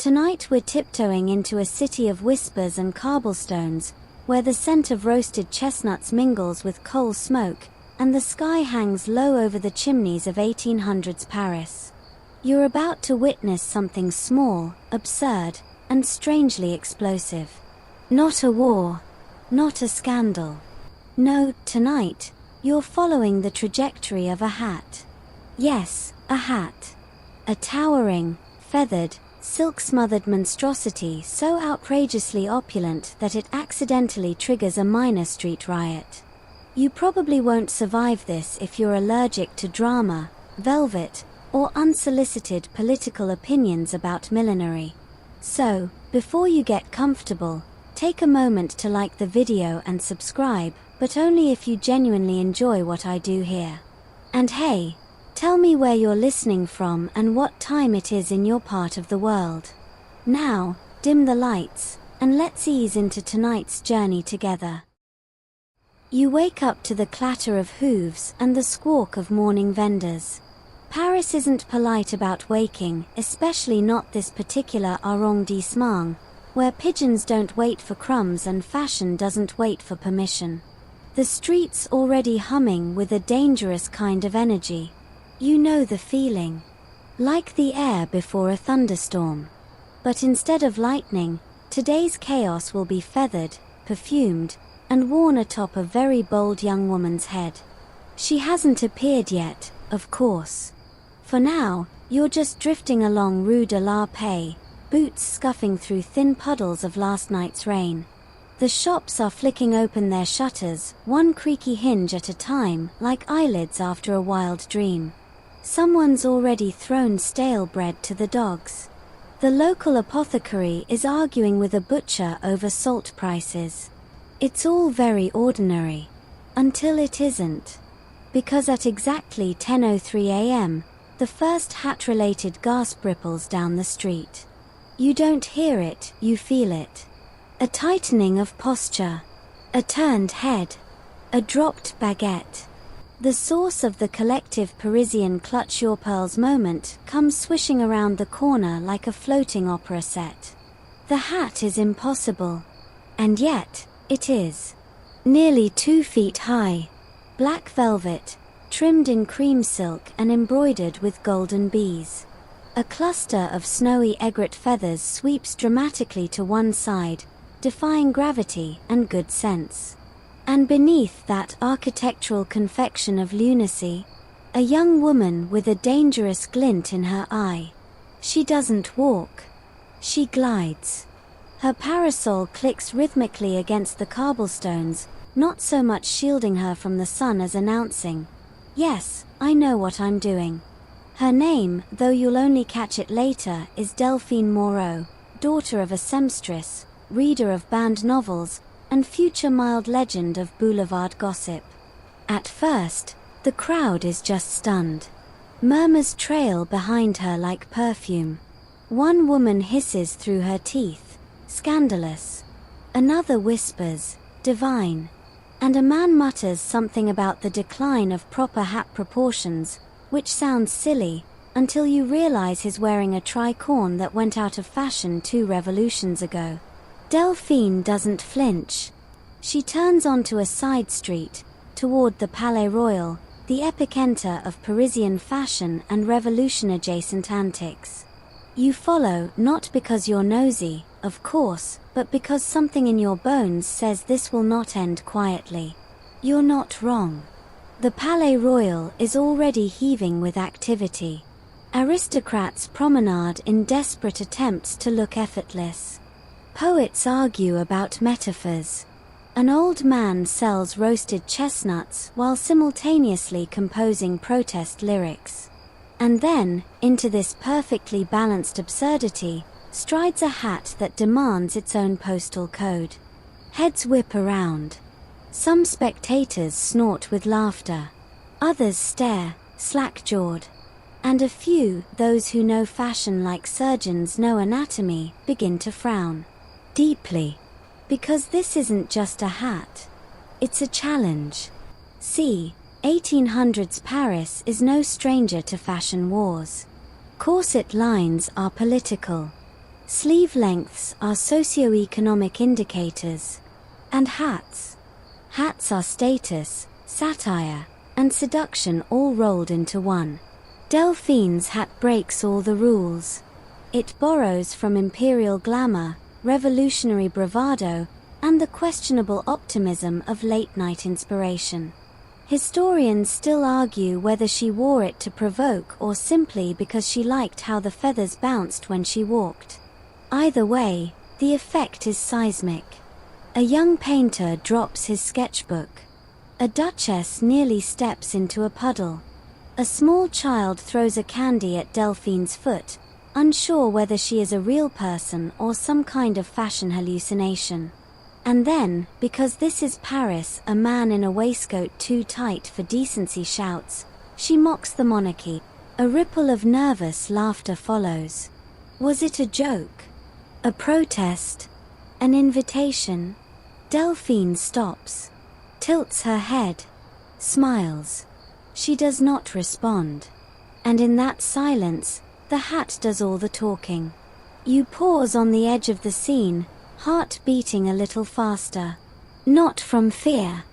Tonight we're tiptoeing into a city of whispers and cobblestones, where the scent of roasted chestnuts mingles with coal smoke, and the sky hangs low over the chimneys of 1800s Paris. You're about to witness something small, absurd, and strangely explosive. Not a war, not a scandal. No, tonight, you're following the trajectory of a hat. Yes, a hat. A towering, feathered, silk-smothered monstrosity so outrageously opulent that it accidentally triggers a minor street riot. You probably won't survive this if you're allergic to drama, velvet, or unsolicited political opinions about millinery. So, before you get comfortable, take a moment to like the video and subscribe, but only if you genuinely enjoy what I do here. And hey, tell me where you're listening from and what time it is in your part of the world. Now, dim the lights, and let's ease into tonight's journey together. You wake up to the clatter of hooves and the squawk of morning vendors. Paris isn't polite about waking, especially not this particular arrondissement, where pigeons don't wait for crumbs and fashion doesn't wait for permission. The street's already humming with a dangerous kind of energy. You know the feeling. Like the air before a thunderstorm. But instead of lightning, today's chaos will be feathered, perfumed, and worn atop a very bold young woman's head. She hasn't appeared yet, of course. For now, you're just drifting along Rue de la Paix, boots scuffing through thin puddles of last night's rain. The shops are flicking open their shutters, one creaky hinge at a time, like eyelids after a wild dream. Someone's already thrown stale bread to the dogs. The local apothecary is arguing with a butcher over salt prices. It's all very ordinary. Until it isn't. Because at exactly 10:03 a.m., the first hat-related gasp ripples down the street. You don't hear it, you feel it. A tightening of posture. A turned head. A dropped baguette. The source of the collective Parisian clutch your pearls moment comes swishing around the corner like a floating opera set. The hat is impossible. And yet, it is. Nearly 2 feet high. Black velvet, trimmed in cream silk and embroidered with golden bees. A cluster of snowy egret feathers sweeps dramatically to one side, defying gravity and good sense. And beneath that architectural confection of lunacy, a young woman with a dangerous glint in her eye. She doesn't walk. She glides. Her parasol clicks rhythmically against the cobblestones, not so much shielding her from the sun as announcing, "Yes, I know what I'm doing." Her name, though you'll only catch it later, is Delphine Moreau, daughter of a seamstress, reader of banned novels, and future mild legend of boulevard gossip. At first, the crowd is just stunned. Murmurs trail behind her like perfume. One woman hisses through her teeth, "Scandalous." Another whispers, "Divine." And a man mutters something about the decline of proper hat proportions, which sounds silly, until you realize he's wearing a tricorn that went out of fashion 2 revolutions ago. Delphine doesn't flinch. She turns onto a side street, toward the Palais Royal, the epicenter of Parisian fashion and revolution-adjacent antics. You follow not because you're nosy, of course, but because something in your bones says this will not end quietly. You're not wrong. The Palais Royal is already heaving with activity. Aristocrats promenade in desperate attempts to look effortless. Poets argue about metaphors. An old man sells roasted chestnuts while simultaneously composing protest lyrics. And then, into this perfectly balanced absurdity, strides a hat that demands its own postal code. Heads whip around. Some spectators snort with laughter. Others stare, slack-jawed. And a few, those who know fashion like surgeons know anatomy, begin to frown. Deeply. Because this isn't just a hat. It's a challenge. See, 1800s Paris is no stranger to fashion wars. Corset lines are political. Sleeve lengths are socioeconomic indicators. And hats. Hats are status, satire, and seduction all rolled into one. Delphine's hat breaks all the rules. It borrows from imperial glamour, revolutionary bravado, and the questionable optimism of late-night inspiration. Historians still argue whether she wore it to provoke or simply because she liked how the feathers bounced when she walked. Either way, the effect is seismic. A young painter drops his sketchbook. A duchess nearly steps into a puddle. A small child throws a candy at Delphine's foot, unsure whether she is a real person or some kind of fashion hallucination. And then, because this is Paris, a man in a waistcoat too tight for decency shouts, she mocks the monarchy. A ripple of nervous laughter follows. Was it a joke? A protest? An invitation? Delphine stops, tilts her head, smiles. She does not respond. And in that silence, the hat does all the talking. You pause on the edge of the scene, heart beating a little faster. Not from fear.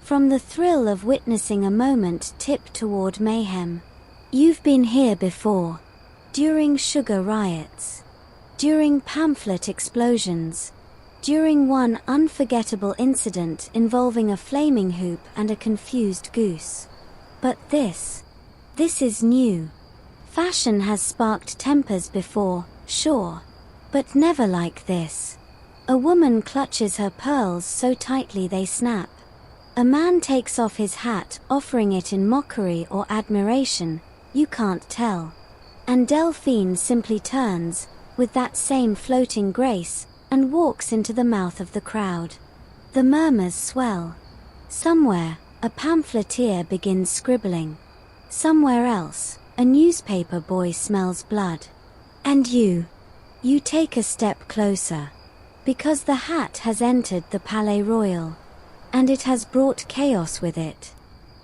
From the thrill of witnessing a moment tip toward mayhem. You've been here before. During sugar riots. During pamphlet explosions. During one unforgettable incident involving a flaming hoop and a confused goose. But this is new. Fashion has sparked tempers before, sure, but never like this. A woman clutches her pearls so tightly they snap. A man takes off his hat, offering it in mockery or admiration, you can't tell. And Delphine simply turns, with that same floating grace, and walks into the mouth of the crowd. The murmurs swell. Somewhere, a pamphleteer begins scribbling. Somewhere else, a newspaper boy smells blood. And you take a step closer. Because the hat has entered the Palais Royal. And it has brought chaos with it.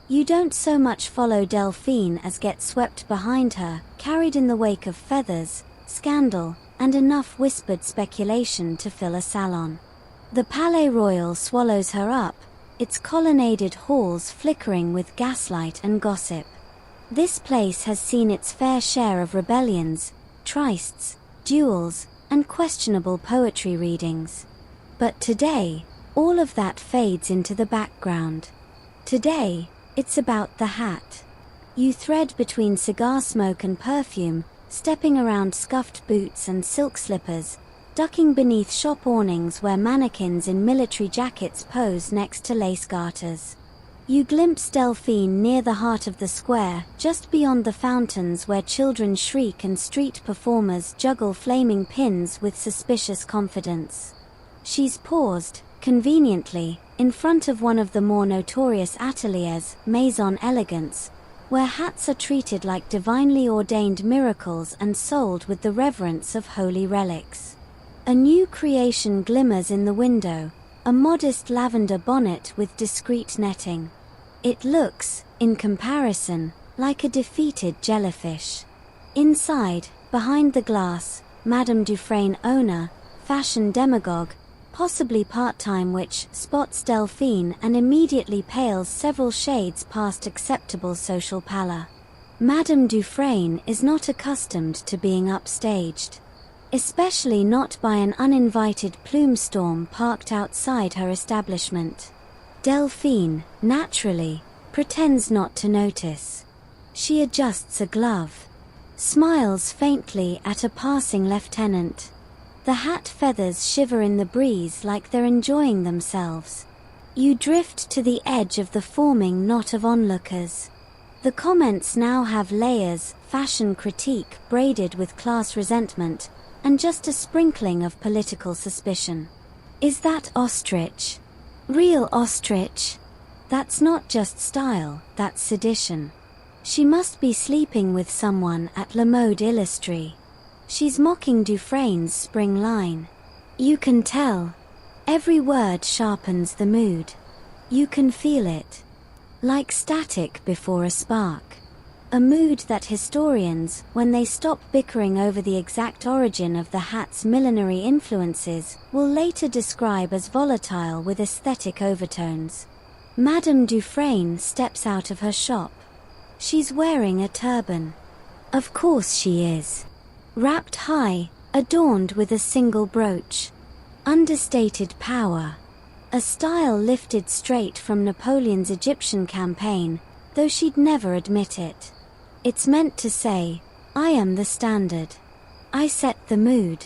You don't so much follow Delphine as get swept behind her, carried in the wake of feathers, scandal, and enough whispered speculation to fill a salon. The Palais Royal swallows her up, its colonnaded halls flickering with gaslight and gossip. This place has seen its fair share of rebellions, trysts, duels, and questionable poetry readings. But today, all of that fades into the background. Today, it's about the hat. You thread between cigar smoke and perfume, stepping around scuffed boots and silk slippers, ducking beneath shop awnings where mannequins in military jackets pose next to lace garters. You glimpse Delphine near the heart of the square, just beyond the fountains where children shriek and street performers juggle flaming pins with suspicious confidence. She's paused, conveniently, in front of one of the more notorious ateliers, Maison Elegance, where hats are treated like divinely ordained miracles and sold with the reverence of holy relics. A new creation glimmers in the window, a modest lavender bonnet with discreet netting. It looks, in comparison, like a defeated jellyfish. Inside, behind the glass, Madame Dufresne owner, fashion demagogue, possibly part-time witch, spots Delphine and immediately pales several shades past acceptable social pallor. Madame Dufresne is not accustomed to being upstaged. Especially not by an uninvited plume storm parked outside her establishment. Delphine, naturally, pretends not to notice. She adjusts a glove. Smiles faintly at a passing lieutenant. The hat feathers shiver in the breeze like they're enjoying themselves. You drift to the edge of the forming knot of onlookers. The comments now have layers, fashion critique braided with class resentment, and just a sprinkling of political suspicion. Is that ostrich? Real ostrich? That's not just style, that's sedition. She must be sleeping with someone at Le Mode Illustré. She's mocking Dufresne's spring line. You can tell. Every word sharpens the mood. You can feel it. Like static before a spark. A mood that historians, when they stop bickering over the exact origin of the hat's millinery influences, will later describe as volatile with aesthetic overtones. Madame Dufresne steps out of her shop. She's wearing a turban. Of course she is. Wrapped high, adorned with a single brooch. Understated power. A style lifted straight from Napoleon's Egyptian campaign, though she'd never admit it. It's meant to say, I am the standard. I set the mood.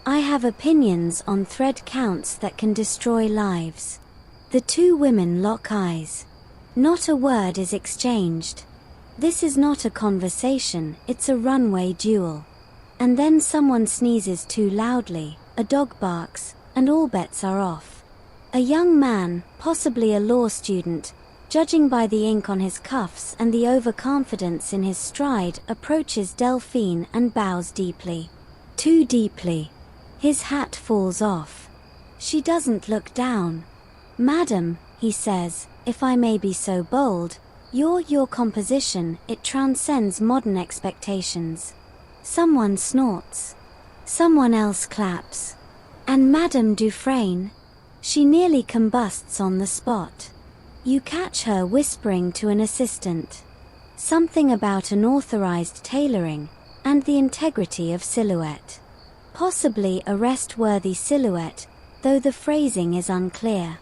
I have opinions on thread counts that can destroy lives. The two women lock eyes. Not a word is exchanged. This is not a conversation, it's a runway duel. And then someone sneezes too loudly, a dog barks, and all bets are off. A young man, possibly a law student, judging by the ink on his cuffs and the overconfidence in his stride, approaches Delphine and bows deeply. Too deeply. His hat falls off. She doesn't look down. Madam, he says, if I may be so bold, your composition, it transcends modern expectations. Someone snorts. Someone else claps. And Madame Dufresne? She nearly combusts on the spot. You catch her whispering to an assistant. Something about unauthorized tailoring, and the integrity of silhouette. Possibly arrest-worthy silhouette, though the phrasing is unclear.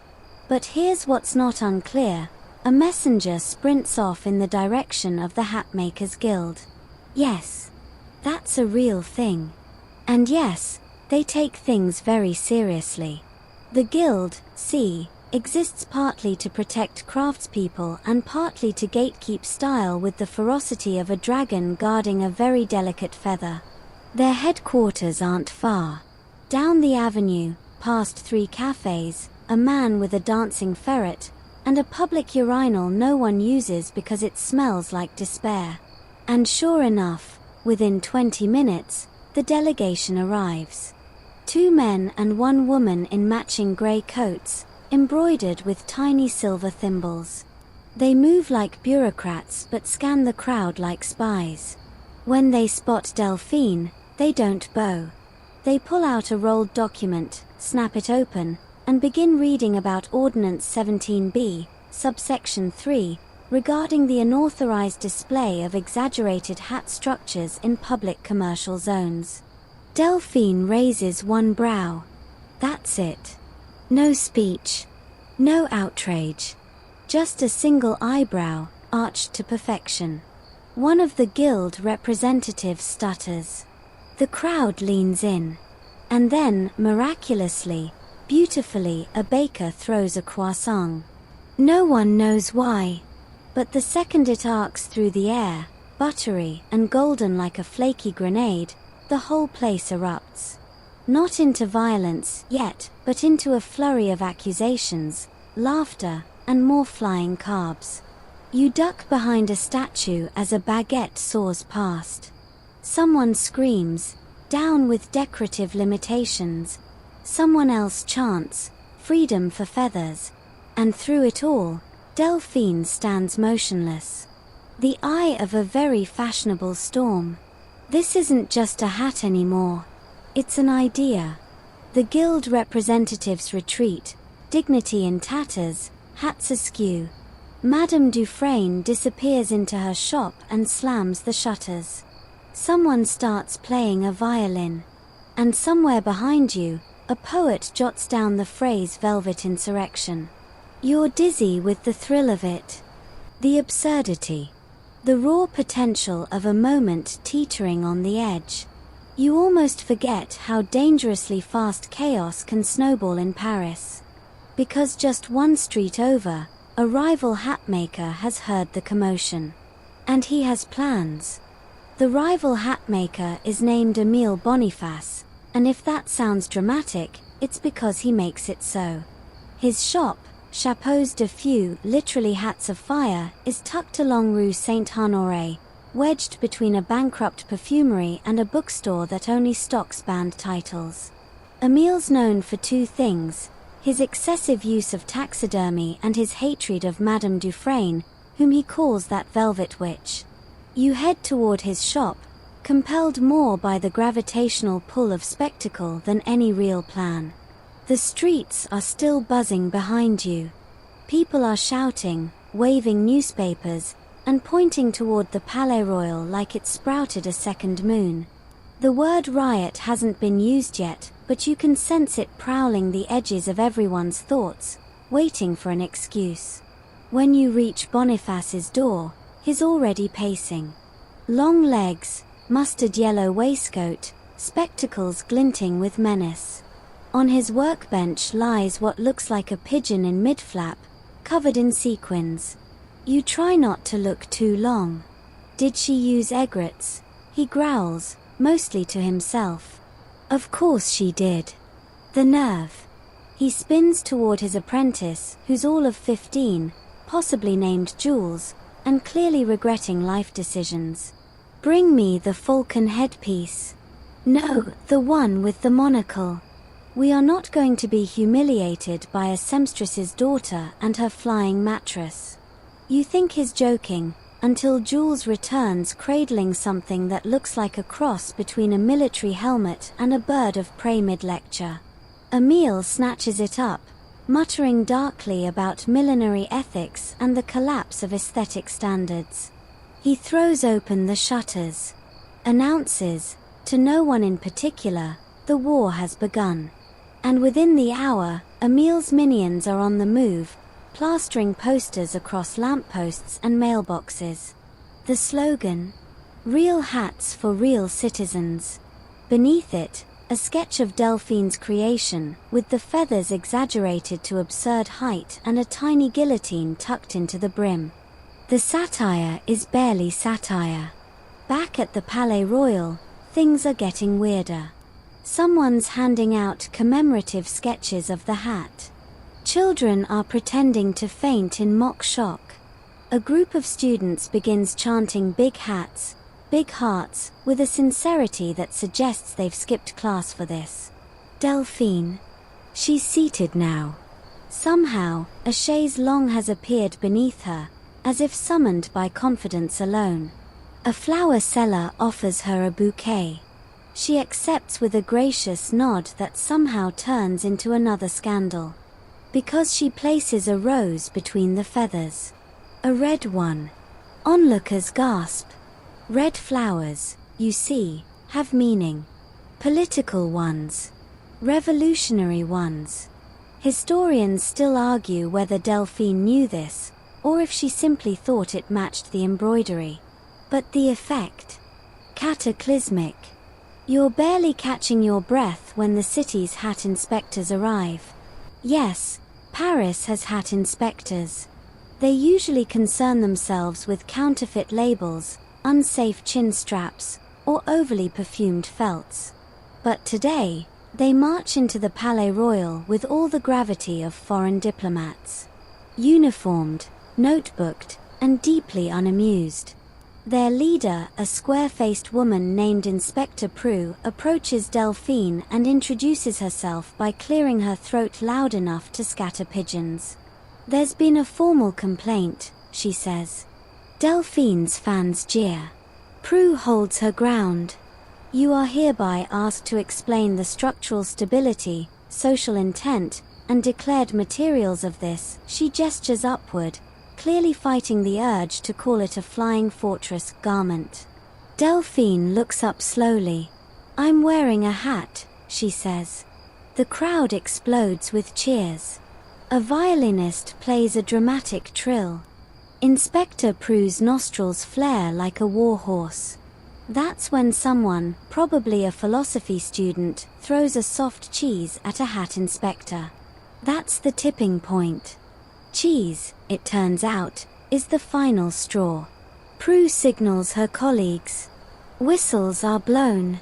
But here's what's not unclear. A messenger sprints off in the direction of the Hatmakers' Guild. Yes. That's a real thing. And yes, they take things very seriously. The guild, see, exists partly to protect craftspeople and partly to gatekeep style with the ferocity of a dragon guarding a very delicate feather. Their headquarters aren't far. Down the avenue, past 3 cafes, a man with a dancing ferret, and a public urinal no one uses because it smells like despair. And sure enough, within 20 minutes, the delegation arrives. 2 men and 1 woman in matching grey coats, embroidered with tiny silver thimbles. They move like bureaucrats but scan the crowd like spies. When they spot Delphine, they don't bow. They pull out a rolled document, snap it open, and begin reading about Ordinance 17b, subsection 3, regarding the unauthorized display of exaggerated hat structures in public commercial zones. Delphine raises one brow. That's it. No speech. No outrage. Just a single eyebrow, arched to perfection. One of the guild representatives stutters. The crowd leans in. And then, miraculously, beautifully, a baker throws a croissant. No one knows why. But the second it arcs through the air, buttery and golden like a flaky grenade, the whole place erupts. Not into violence yet, but into a flurry of accusations, laughter, and more flying carbs. You duck behind a statue as a baguette soars past. Someone screams, "Down with decorative limitations." Someone else chants, "Freedom for feathers." And through it all, Delphine stands motionless. The eye of a very fashionable storm. This isn't just a hat anymore. It's an idea. The guild representatives retreat, dignity in tatters, hats askew. Madame Dufresne disappears into her shop and slams the shutters. Someone starts playing a violin. And somewhere behind you, a poet jots down the phrase velvet insurrection. You're dizzy with the thrill of it. The absurdity. The raw potential of a moment teetering on the edge. You almost forget how dangerously fast chaos can snowball in Paris. Because just one street over, a rival hatmaker has heard the commotion. And he has plans. The rival hatmaker is named Émile Boniface, and if that sounds dramatic, it's because he makes it so. His shop, Chapeaux de Feu, literally hats of fire, is tucked along Rue Saint-Honoré, wedged between a bankrupt perfumery and a bookstore that only stocks banned titles. Émile's known for 2 things: his excessive use of taxidermy and his hatred of Madame Dufresne, whom he calls that velvet witch. You head toward his shop, compelled more by the gravitational pull of spectacle than any real plan. The streets are still buzzing behind you. People are shouting, waving newspapers, and pointing toward the Palais Royal like it sprouted a second moon. The word riot hasn't been used yet, but you can sense it prowling the edges of everyone's thoughts, waiting for an excuse. When you reach Boniface's door, he's already pacing. Long legs, mustard yellow waistcoat, spectacles glinting with menace. On his workbench lies what looks like a pigeon in mid-flap, covered in sequins. You try not to look too long. Did she use aigrettes? He growls, mostly to himself. Of course she did. The nerve. He spins toward his apprentice, who's all of 15, possibly named Jules, and clearly regretting life decisions. Bring me the falcon headpiece. No, the one with the monocle. We are not going to be humiliated by a seamstress's daughter and her flying mattress. You think he's joking, until Jules returns cradling something that looks like a cross between a military helmet and a bird of prey mid-lecture. Emile snatches it up, muttering darkly about millinery ethics and the collapse of aesthetic standards. He throws open the shutters. Announces, to no one in particular, the war has begun. And within the hour, Emile's minions are on the move, plastering posters across lampposts and mailboxes. The slogan, "Real hats for real citizens." Beneath it, a sketch of Delphine's creation, with the feathers exaggerated to absurd height and a tiny guillotine tucked into the brim. The satire is barely satire. Back at the Palais Royal, things are getting weirder. Someone's handing out commemorative sketches of the hat. Children are pretending to faint in mock shock. A group of students begins chanting "big hats, big hearts," with a sincerity that suggests they've skipped class for this. Delphine. She's seated now. Somehow, a chaise longue has appeared beneath her, as if summoned by confidence alone. A flower seller offers her a bouquet. She accepts with a gracious nod that somehow turns into another scandal. Because she places a rose between the feathers. A red one. Onlookers gasp. Red flowers, you see, have meaning. Political ones. Revolutionary ones. Historians still argue whether Delphine knew this, or if she simply thought it matched the embroidery. But the effect? Cataclysmic. You're barely catching your breath when the city's hat inspectors arrive. Yes, Paris has hat inspectors. They usually concern themselves with counterfeit labels, unsafe chin straps, or overly perfumed felts. But today, they march into the Palais Royal with all the gravity of foreign diplomats. Uniformed, notebooked, and deeply unamused. Their leader, a square-faced woman named Inspector Prue, approaches Delphine and introduces herself by clearing her throat loud enough to scatter pigeons. There's been a formal complaint, she says. Delphine's fans jeer. Prue holds her ground. You are hereby asked to explain the structural stability, social intent, and declared materials of this. She gestures upward, clearly fighting the urge to call it a flying fortress garment. Delphine looks up slowly. I'm wearing a hat, she says. The crowd explodes with cheers. A violinist plays a dramatic trill. Inspector Prue's nostrils flare like a war horse. That's when someone, probably a philosophy student, throws a soft cheese at a hat inspector. That's the tipping point. Cheese, it turns out, is the final straw. Prue signals her colleagues. Whistles are blown.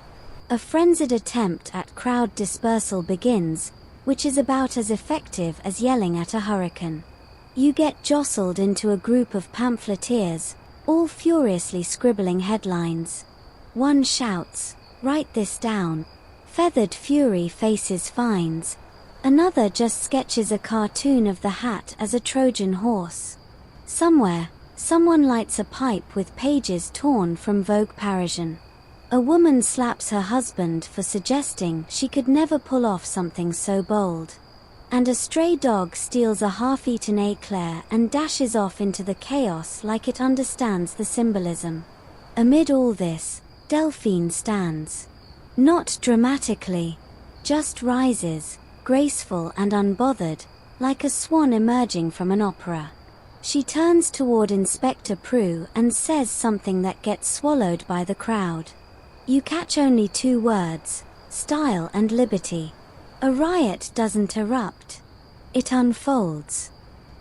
A frenzied attempt at crowd dispersal begins, which is about as effective as yelling at a hurricane. You get jostled into a group of pamphleteers, all furiously scribbling headlines. One shouts, "Write this down." Feathered Fury faces fines. Another just sketches a cartoon of the hat as a Trojan horse. Somewhere, Someone lights a pipe with pages torn from Vogue Parisian. A woman slaps her husband for suggesting she could never pull off something so bold. And a stray dog steals a half-eaten éclair and dashes off into the chaos like it understands the symbolism. Amid all this, Delphine stands. Not dramatically, just rises, graceful and unbothered, like a swan emerging from an opera. She turns toward Inspector Prue and says something that gets swallowed by the crowd. You catch only 2 words, style and liberty. A riot doesn't erupt. It unfolds.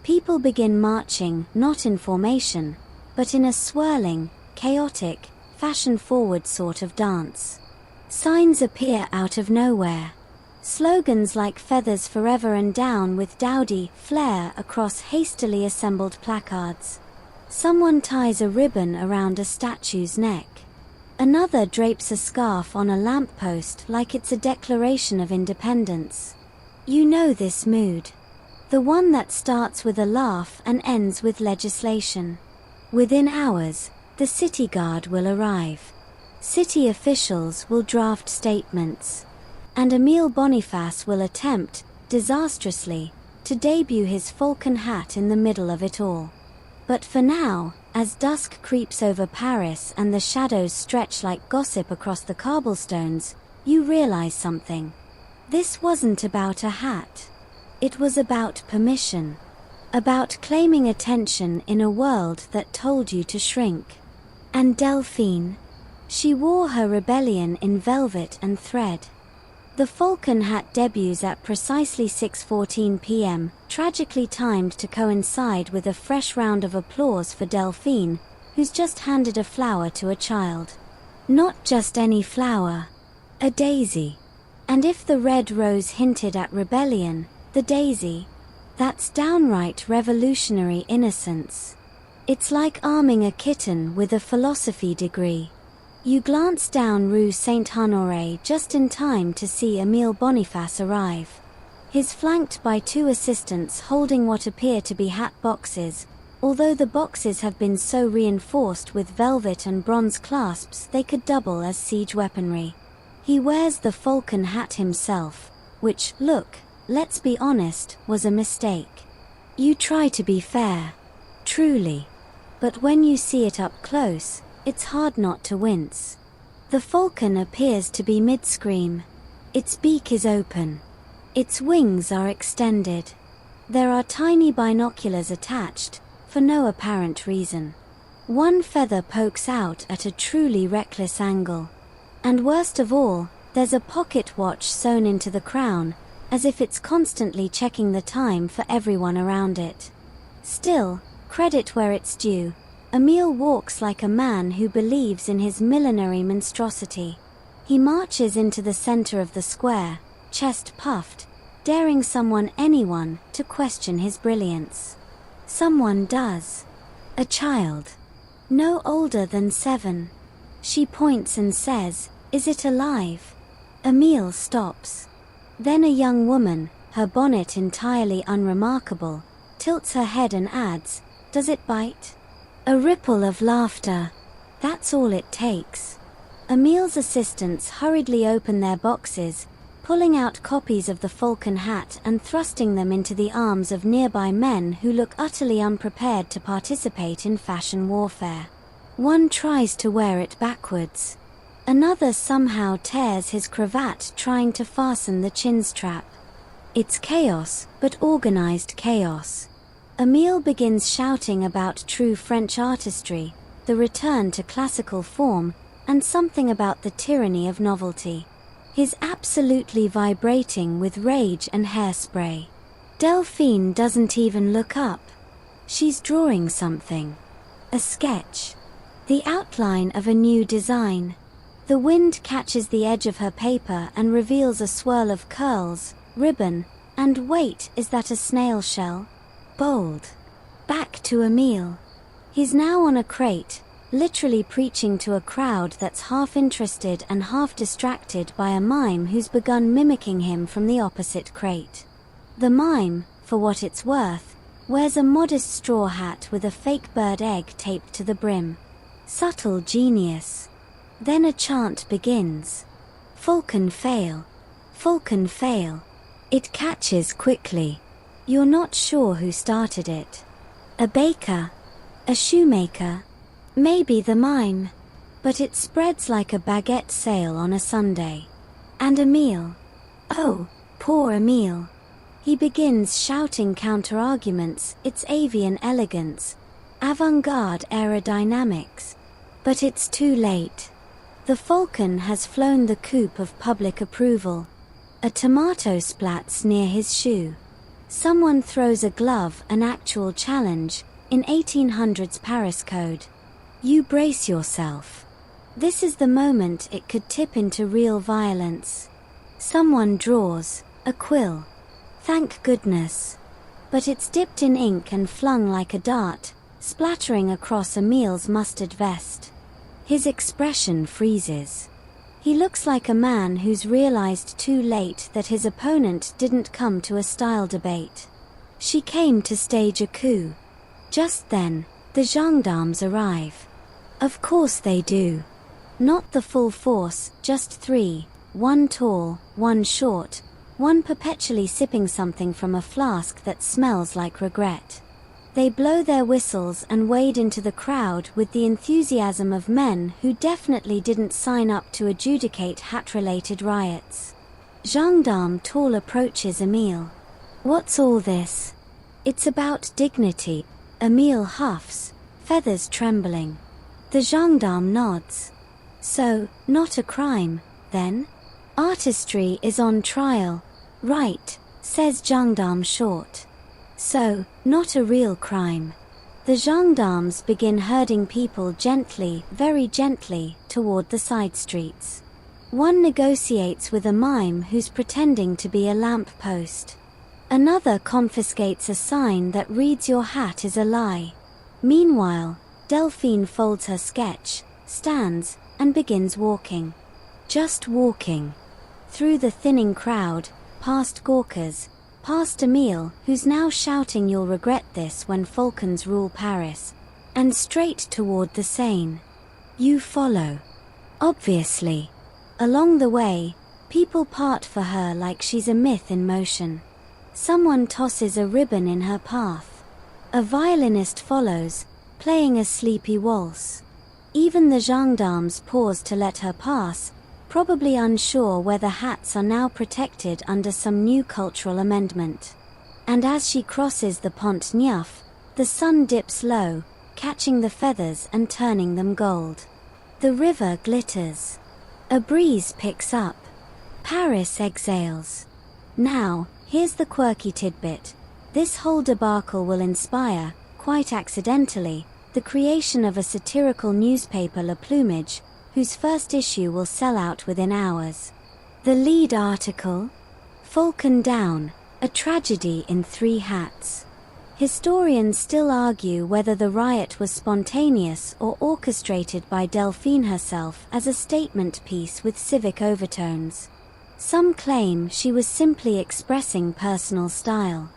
People begin marching, not in formation, but in a swirling, chaotic, fashion-forward sort of dance. Signs appear out of nowhere. Slogans like "Feathers Forever" and "Down with Dowdy" flare across hastily assembled placards. Someone ties a ribbon around a statue's neck. Another drapes a scarf on a lamppost like it's a declaration of independence. You know this mood. The one that starts with a laugh and ends with legislation. Within hours, the city guard will arrive. City officials will draft statements. And Emile Boniface will attempt, disastrously, to debut his falcon hat in the middle of it all. But for now, as dusk creeps over Paris and the shadows stretch like gossip across the cobblestones, you realize something. This wasn't about a hat. It was about permission. About claiming attention in a world that told you to shrink. And Delphine? She wore her rebellion in velvet and thread. The falcon hat debuts at precisely 6:14 p.m., tragically timed to coincide with a fresh round of applause for Delphine, who's just handed a flower to a child. Not just any flower. A daisy. And if the red rose hinted at rebellion, the daisy, that's downright revolutionary innocence. It's like arming a kitten with a philosophy degree. You glance down Rue Saint-Honoré just in time to see Emile Boniface arrive. He's flanked by 2 assistants holding what appear to be hat boxes, although the boxes have been so reinforced with velvet and bronze clasps they could double as siege weaponry. He wears the falcon hat himself, which, look, let's be honest, was a mistake. You try to be fair. Truly. But when you see it up close, it's hard not to wince. The falcon appears to be mid-scream. Its beak is open. Its wings are extended. There are tiny binoculars attached, for no apparent reason. One feather pokes out at a truly reckless angle. And worst of all, there's a pocket watch sewn into the crown, as if it's constantly checking the time for everyone around it. Still, credit where it's due. Emile walks like a man who believes in his millinery monstrosity. He marches into the center of the square, chest puffed, daring anyone, to question his brilliance. Someone does. A child. No older than 7. She points and says, "Is it alive?" Emile stops. Then a young woman, her bonnet entirely unremarkable, tilts her head and adds, "Does it bite?" A ripple of laughter. That's all it takes. Emile's assistants hurriedly open their boxes, pulling out copies of the falcon hat and thrusting them into the arms of nearby men who look utterly unprepared to participate in fashion warfare. One tries to wear it backwards. Another somehow tears his cravat trying to fasten the chinstrap. It's chaos, but organized chaos. Emile begins shouting about true French artistry, the return to classical form, and something about the tyranny of novelty. He's absolutely vibrating with rage and hairspray. Delphine doesn't even look up. She's drawing something. A sketch. The outline of a new design. The wind catches the edge of her paper and reveals a swirl of curls, ribbon, and wait, is that a snail shell? Bold. Back to Emile. He's now on a crate, literally preaching to a crowd that's half interested and half distracted by a mime who's begun mimicking him from the opposite crate. The mime, for what it's worth, Wears a modest straw hat with a fake bird egg taped to the brim. Subtle genius. Then a chant begins. Falcon fail. Falcon fail. It catches quickly. You're not sure who started it. A baker. A shoemaker. Maybe the mime. But it spreads like a baguette sale on a Sunday. And Emile. Oh, poor Emile. He begins shouting counter-arguments, its avian elegance, avant-garde aerodynamics. But it's too late. The falcon has flown the coop of public approval. A tomato splats near his shoe. Someone throws a glove, an actual challenge, in 1800s Paris code. You brace yourself. This is the moment it could tip into real violence. Someone draws a quill. Thank goodness. But it's dipped in ink and flung like a dart, splattering across Emile's mustard vest. His expression freezes. He looks like a man who's realized too late that his opponent didn't come to a style debate. She came to stage a coup. Just then, the gendarmes arrive. Of course they do. Not the full force, just three, one tall, one short, one perpetually sipping something from a flask that smells like regret. They blow their whistles and wade into the crowd with the enthusiasm of men who definitely didn't sign up to adjudicate hat-related riots. Gendarme tall approaches Emile. What's all this? It's about dignity. Emile huffs, feathers trembling. The gendarme nods. So, not a crime, then? Artistry is on trial. Right, says gendarme short. So, not a real crime. The gendarmes begin herding people gently, very gently, toward the side streets. One negotiates with a mime who's pretending to be a lamp post. Another confiscates a sign that reads "Your hat is a lie." Meanwhile, Delphine folds her sketch, stands, and begins walking. Just walking. Through the thinning crowd, past gawkers, past Emile, who's now shouting "You'll regret this when falcons rule Paris," and straight toward the Seine. You follow. Obviously. Along the way, people part for her like she's a myth in motion. Someone tosses a ribbon in her path. A violinist follows, playing a sleepy waltz. Even the gendarmes pause to let her pass, probably unsure whether hats are now protected under some new cultural amendment. And as she crosses the Pont Neuf, the sun dips low, catching the feathers and turning them gold. The river glitters. A breeze picks up. Paris exhales. Now, here's the quirky tidbit. This whole debacle will inspire, quite accidentally, the creation of a satirical newspaper Le Plumage, whose first issue will sell out within hours. The lead article? Falcon Down, a tragedy in 3 hats. Historians still argue whether the riot was spontaneous or orchestrated by Delphine herself as a statement piece with civic overtones. Some claim she was simply expressing personal style.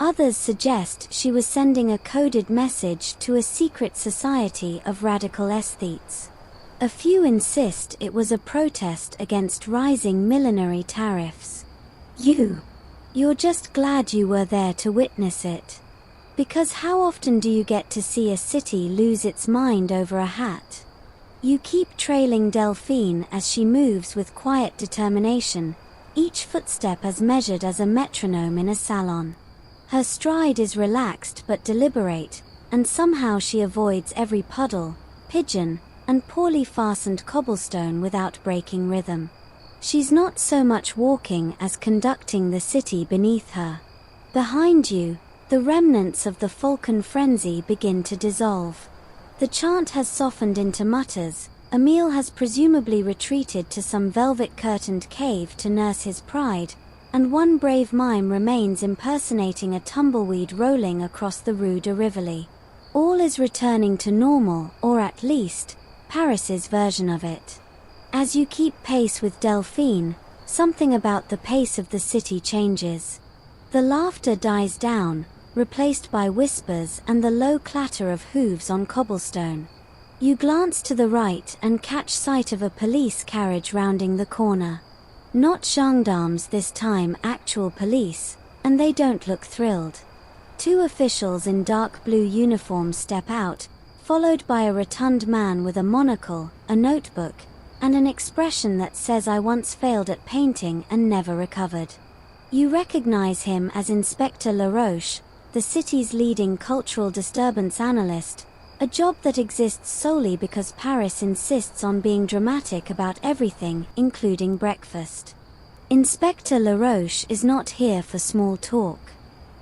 Others suggest she was sending a coded message to a secret society of radical aesthetes. A few insist it was a protest against rising millinery tariffs. You're just glad you were there to witness it. Because how often do you get to see a city lose its mind over a hat? You keep trailing Delphine as she moves with quiet determination, each footstep as measured as a metronome in a salon. Her stride is relaxed but deliberate, and somehow she avoids every puddle, pigeon, and poorly fastened cobblestone without breaking rhythm. She's not so much walking as conducting the city beneath her. Behind you, the remnants of the falcon frenzy begin to dissolve. The chant has softened into mutters. Emile has presumably retreated to some velvet-curtained cave to nurse his pride, and one brave mime remains impersonating a tumbleweed rolling across the Rue de Rivoli. All is returning to normal, or at least, Paris's version of it. As you keep pace with Delphine, something about the pace of the city changes. The laughter dies down, replaced by whispers and the low clatter of hooves on cobblestone. You glance to the right and catch sight of a police carriage rounding the corner. Not gendarmes this time, actual police, and they don't look thrilled. Two officials in dark blue uniforms step out, followed by a rotund man with a monocle, a notebook, and an expression that says "I once failed at painting and never recovered." You recognize him as Inspector Laroche, the city's leading cultural disturbance analyst, a job that exists solely because Paris insists on being dramatic about everything, including breakfast. Inspector Laroche is not here for small talk.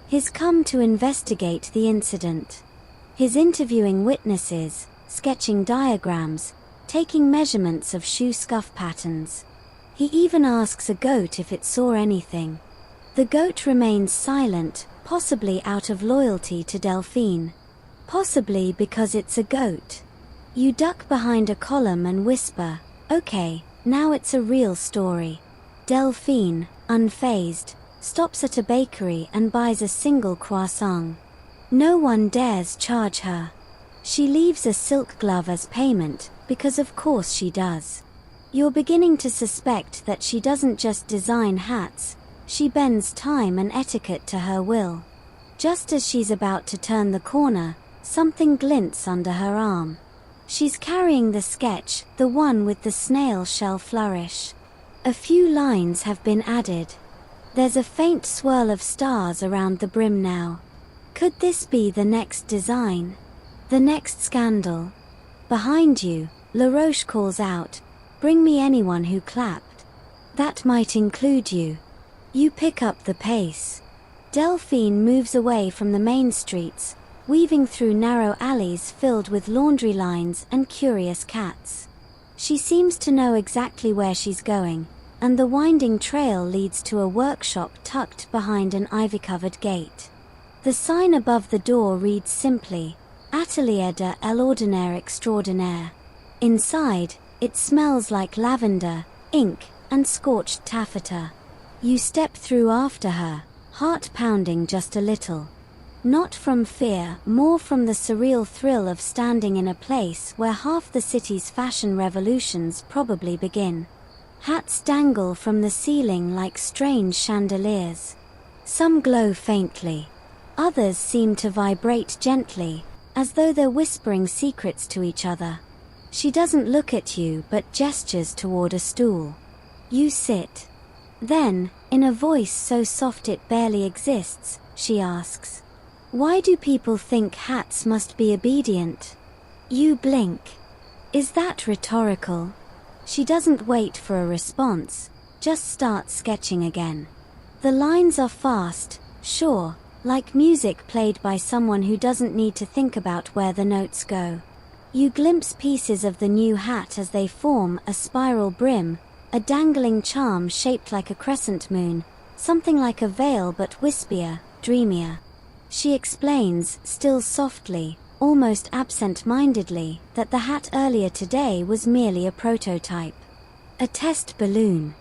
He's come to investigate the incident. He's interviewing witnesses, sketching diagrams, taking measurements of shoe scuff patterns. He even asks a goat if it saw anything. The goat remains silent, possibly out of loyalty to Delphine. Possibly because it's a goat. You duck behind a column and whisper, "Okay, now it's a real story." Delphine, unfazed, stops at a bakery and buys a single croissant. No one dares charge her. She leaves a silk glove as payment, because of course she does. You're beginning to suspect that she doesn't just design hats, she bends time and etiquette to her will. Just as she's about to turn the corner, something glints under her arm. She's carrying the sketch, the one with the snail shell flourish. A few lines have been added. There's a faint swirl of stars around the brim now. Could this be the next design? The next scandal? Behind you, Laroche calls out, "Bring me anyone who clapped." That might include you. You pick up the pace. Delphine moves away from the main streets, weaving through narrow alleys filled with laundry lines and curious cats. She seems to know exactly where she's going, and the winding trail leads to a workshop tucked behind an ivy-covered gate. The sign above the door reads simply, "Atelier de l'ordinaire extraordinaire." Inside, it smells like lavender, ink, and scorched taffeta. You step through after her, heart pounding just a little. Not from fear, more from the surreal thrill of standing in a place where half the city's fashion revolutions probably begin. Hats dangle from the ceiling like strange chandeliers. Some glow faintly. Others seem to vibrate gently, as though they're whispering secrets to each other. She doesn't look at you but gestures toward a stool. You sit. Then, in a voice so soft it barely exists, she asks, "Why do people think hats must be obedient?" You blink. Is that rhetorical? She doesn't wait for a response, just starts sketching again. The lines are fast, sure, like music played by someone who doesn't need to think about where the notes go. You glimpse pieces of the new hat as they form a spiral brim, a dangling charm shaped like a crescent moon, something like a veil but wispier, dreamier. She explains, still softly, almost absent-mindedly, that the hat earlier today was merely a prototype. A test balloon.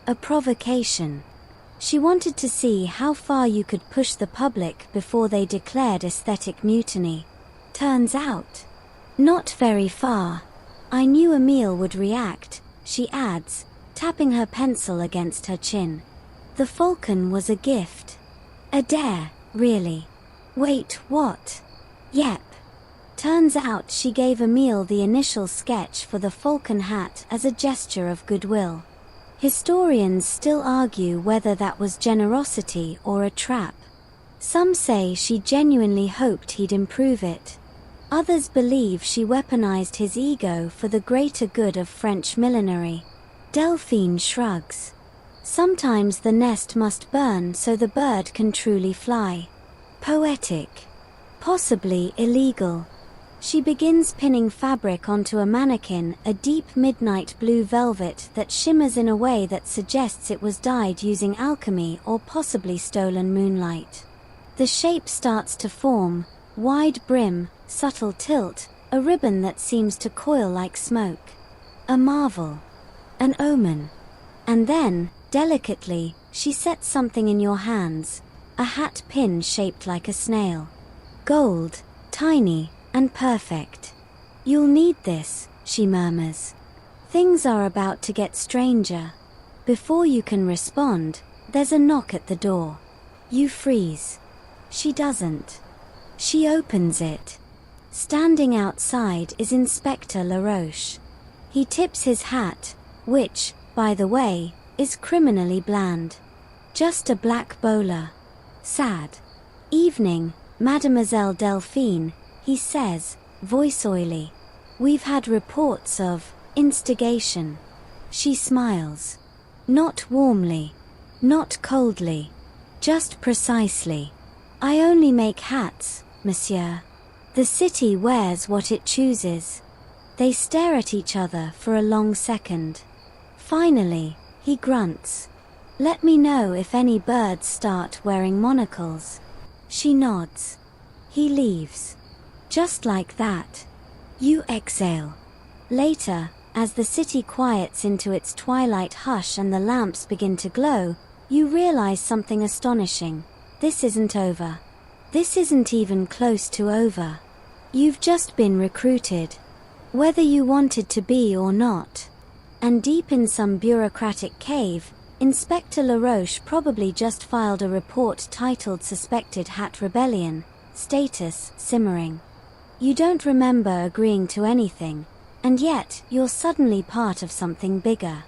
A provocation. She wanted to see how far you could push the public before they declared aesthetic mutiny. Turns out, not very far. I knew Emile would react, she adds, tapping her pencil against her chin. The falcon was a gift. A dare, really. Wait, what? Yep. Turns out she gave Emile the initial sketch for the falcon hat as a gesture of goodwill. Historians still argue whether that was generosity or a trap. Some say she genuinely hoped he'd improve it. Others believe she weaponized his ego for the greater good of French millinery. Delphine shrugs. Sometimes the nest must burn so the bird can truly fly. Poetic. Possibly illegal. She begins pinning fabric onto a mannequin, a deep midnight blue velvet that shimmers in a way that suggests it was dyed using alchemy or possibly stolen moonlight. The shape starts to form, wide brim, subtle tilt, a ribbon that seems to coil like smoke. A marvel. An omen. And then, delicately, she sets something in your hands. A hat pin shaped like a snail. Gold, tiny, and perfect. You'll need this, she murmurs. Things are about to get stranger. Before you can respond, there's a knock at the door. You freeze. She doesn't. She opens it. Standing outside is Inspector Laroche. He tips his hat, which, by the way, is criminally bland. Just a black bowler. Sad. Evening, Mademoiselle Delphine, he says, voice oily. We've had reports of instigation. She smiles. Not warmly. Not coldly. Just precisely. I only make hats, monsieur. The city wears what it chooses. They stare at each other for a long second. Finally, he grunts. Let me know if any birds start wearing monocles. She nods. He leaves. Just like that. You exhale. Later, as the city quiets into its twilight hush and the lamps begin to glow, you realize something astonishing. This isn't over. This isn't even close to over. You've just been recruited. Whether you wanted to be or not. And deep in some bureaucratic cave, Inspector Laroche probably just filed a report titled Suspected Hat Rebellion, status simmering. You don't remember agreeing to anything, and yet you're suddenly part of something bigger.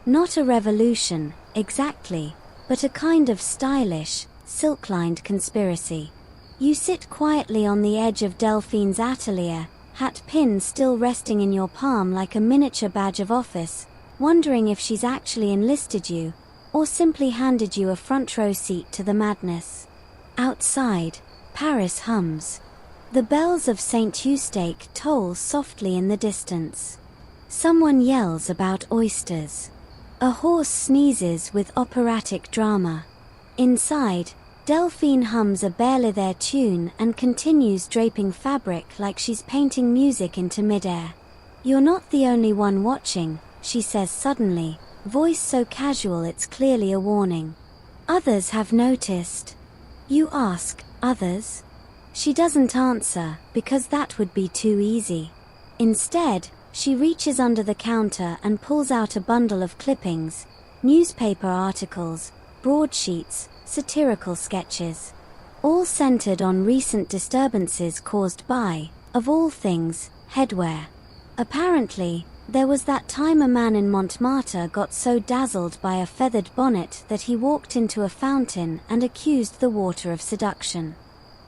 Not a revolution, exactly, but a kind of stylish, silk-lined conspiracy. You sit quietly on the edge of Delphine's atelier, hat pin still resting in your palm like a miniature badge of office, wondering if she's actually enlisted you, or simply handed you a front row seat to the madness. Outside, Paris hums. The bells of St. Eustache toll softly in the distance. Someone yells about oysters. A horse sneezes with operatic drama. Inside, Delphine hums a Berlither tune and continues draping fabric like she's painting music into midair. You're not the only one watching, she says suddenly, voice so casual it's clearly a warning. Others have noticed. You ask, others? She doesn't answer, because that would be too easy. Instead, she reaches under the counter and pulls out a bundle of clippings, newspaper articles, broadsheets, satirical sketches. All centered on recent disturbances caused by, of all things, headwear. Apparently, there was that time a man in Montmartre got so dazzled by a feathered bonnet that he walked into a fountain and accused the water of seduction.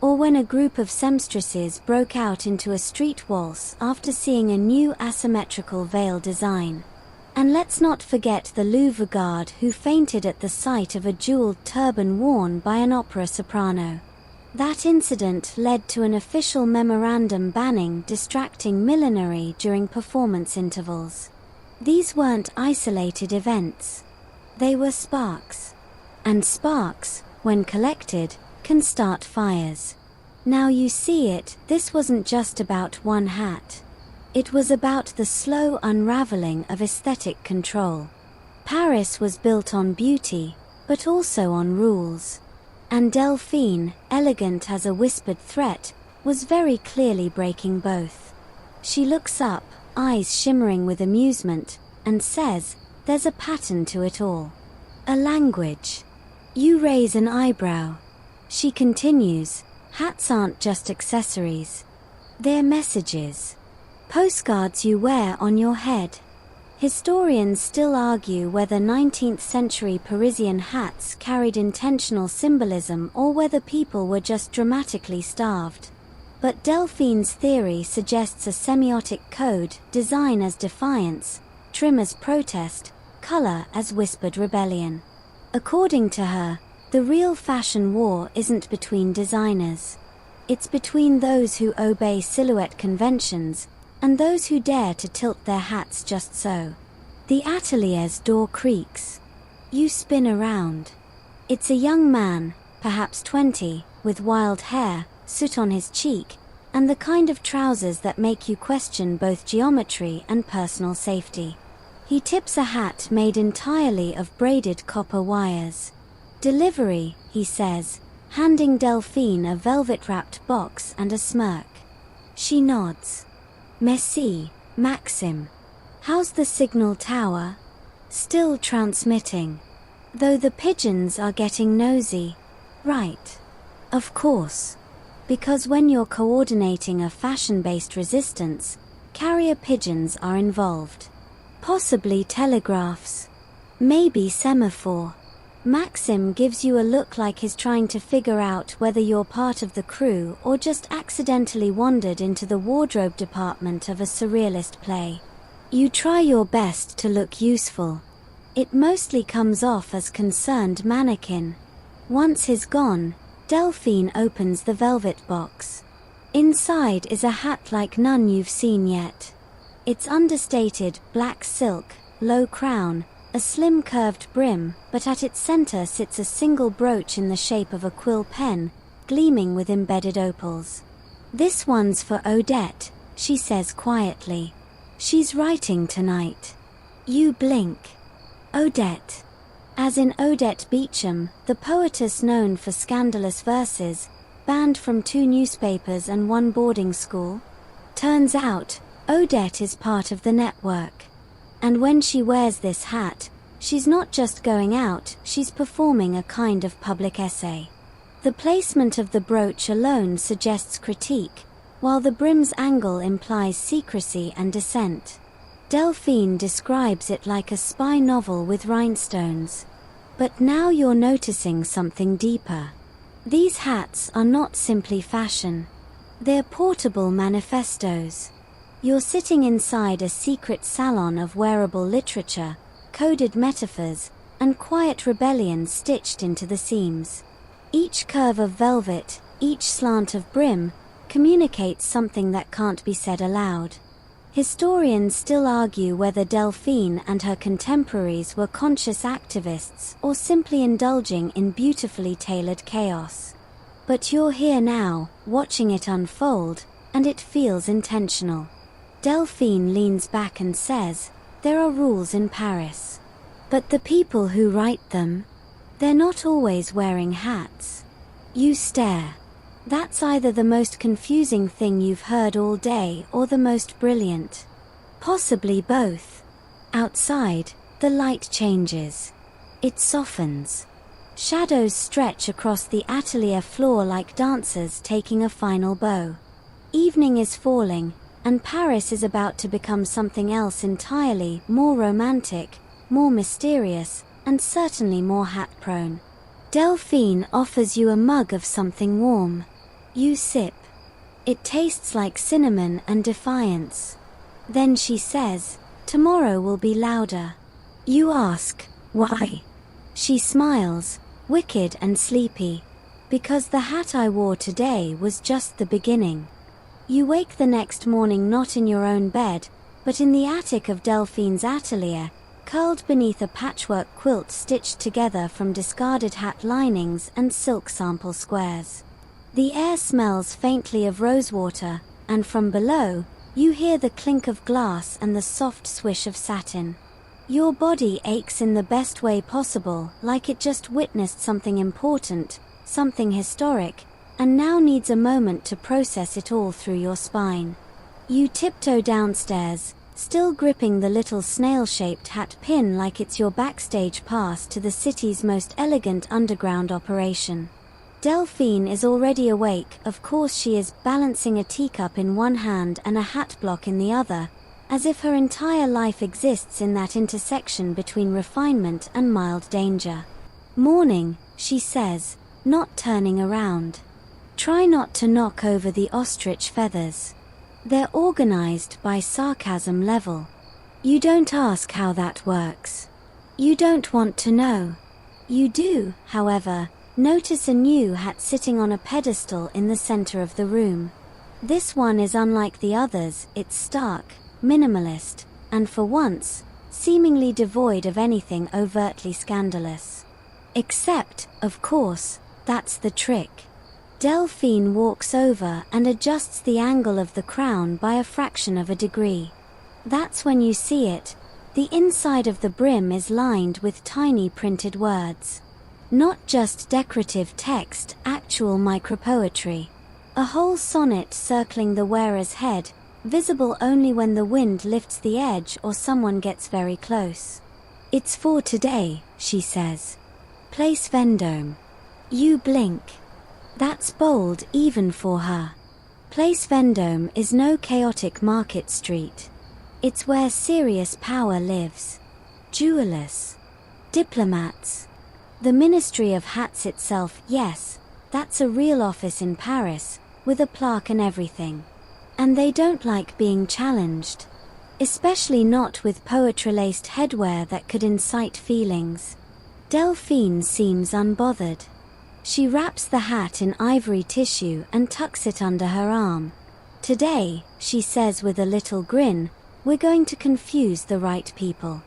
Or when a group of seamstresses broke out into a street waltz after seeing a new asymmetrical veil design. And let's not forget the Louvre guard who fainted at the sight of a jeweled turban worn by an opera soprano. That incident led to an official memorandum banning distracting millinery during performance intervals. These weren't isolated events. They were sparks. And sparks, when collected, can start fires. Now you see it, this wasn't just about one hat. It was about the slow unraveling of aesthetic control. Paris was built on beauty, but also on rules. And Delphine, elegant as a whispered threat, was very clearly breaking both. She looks up, eyes shimmering with amusement, and says, "There's a pattern to it all. A language." You raise an eyebrow. She continues, "Hats aren't just accessories. They're messages. Postcards you wear on your head." Historians still argue whether 19th century Parisian hats carried intentional symbolism or whether people were just dramatically starved. But Delphine's theory suggests a semiotic code, design as defiance, trim as protest, color as whispered rebellion. According to her, the real fashion war isn't between designers. It's between those who obey silhouette conventions and those who dare to tilt their hats just so. The atelier's door creaks. You spin around. It's a young man, perhaps 20, with wild hair, soot on his cheek, and the kind of trousers that make you question both geometry and personal safety. He tips a hat made entirely of braided copper wires. "Delivery," he says, handing Delphine a velvet-wrapped box and a smirk. She nods. Merci, Maxim. How's the signal tower? Still transmitting. Though the pigeons are getting nosy. Right. Of course. Because when you're coordinating a fashion-based resistance, carrier pigeons are involved. Possibly telegraphs. Maybe semaphore. Maxim gives you a look like he's trying to figure out whether you're part of the crew or just accidentally wandered into the wardrobe department of a surrealist play. You try your best to look useful. It mostly comes off as concerned mannequin. Once he's gone, Delphine opens the velvet box. Inside is a hat like none you've seen yet. It's understated, black silk, low crown, a slim curved brim, but at its center sits a single brooch in the shape of a quill pen, gleaming with embedded opals. This one's for Odette, she says quietly. She's writing tonight. You blink. Odette. As in Odette Beecham, the poetess known for scandalous verses, banned from 2 newspapers and 1 boarding school. Turns out, Odette is part of the network. And when she wears this hat, she's not just going out, she's performing a kind of public essay. The placement of the brooch alone suggests critique, while the brim's angle implies secrecy and dissent. Delphine describes it like a spy novel with rhinestones. But now you're noticing something deeper. These hats are not simply fashion. They're portable manifestos. You're sitting inside a secret salon of wearable literature, coded metaphors, and quiet rebellion stitched into the seams. Each curve of velvet, each slant of brim, communicates something that can't be said aloud. Historians still argue whether Delphine and her contemporaries were conscious activists or simply indulging in beautifully tailored chaos. But you're here now, watching it unfold, and it feels intentional. Delphine leans back and says, "There are rules in Paris. But the people who write them, they're not always wearing hats." You stare. That's either the most confusing thing you've heard all day or the most brilliant. Possibly both. Outside, the light changes. It softens. Shadows stretch across the atelier floor like dancers taking a final bow. Evening is falling, and Paris is about to become something else entirely, more romantic, more mysterious, and certainly more hat-prone. Delphine offers you a mug of something warm. You sip. It tastes like cinnamon and defiance. Then she says, "Tomorrow will be louder." You ask, "Why?" She smiles, wicked and sleepy. "Because the hat I wore today was just the beginning." You wake the next morning not in your own bed, but in the attic of Delphine's atelier, curled beneath a patchwork quilt stitched together from discarded hat linings and silk sample squares. The air smells faintly of rosewater, and from below, you hear the clink of glass and the soft swish of satin. Your body aches in the best way possible, like it just witnessed something important, something historic, and now needs a moment to process it all through your spine. You tiptoe downstairs, still gripping the little snail-shaped hat pin like it's your backstage pass to the city's most elegant underground operation. Delphine is already awake, of course she is, balancing a teacup in one hand and a hat block in the other, as if her entire life exists in that intersection between refinement and mild danger. "Morning," she says, not turning around. Try not to knock over the ostrich feathers. They're organized by sarcasm level. You don't ask how that works. You don't want to know. You do, however, notice a new hat sitting on a pedestal in the center of the room. This one is unlike the others, it's stark, minimalist, and for once, seemingly devoid of anything overtly scandalous. Except, of course, that's the trick. Delphine walks over and adjusts the angle of the crown by a fraction of a degree. That's when you see it. The inside of the brim is lined with tiny printed words. Not just decorative text, actual micropoetry. A whole sonnet circling the wearer's head, visible only when the wind lifts the edge or someone gets very close. "It's for today," she says. "Place Vendôme." You blink. That's bold even for her. Place Vendôme is no chaotic market street. It's where serious power lives. Jewelers. Diplomats. The Ministry of Hats itself, yes, that's a real office in Paris, with a plaque and everything. And they don't like being challenged. Especially not with poetry-laced headwear that could incite feelings. Delphine seems unbothered. She wraps the hat in ivory tissue and tucks it under her arm. "Today," she says with a little grin, "we're going to confuse the right people."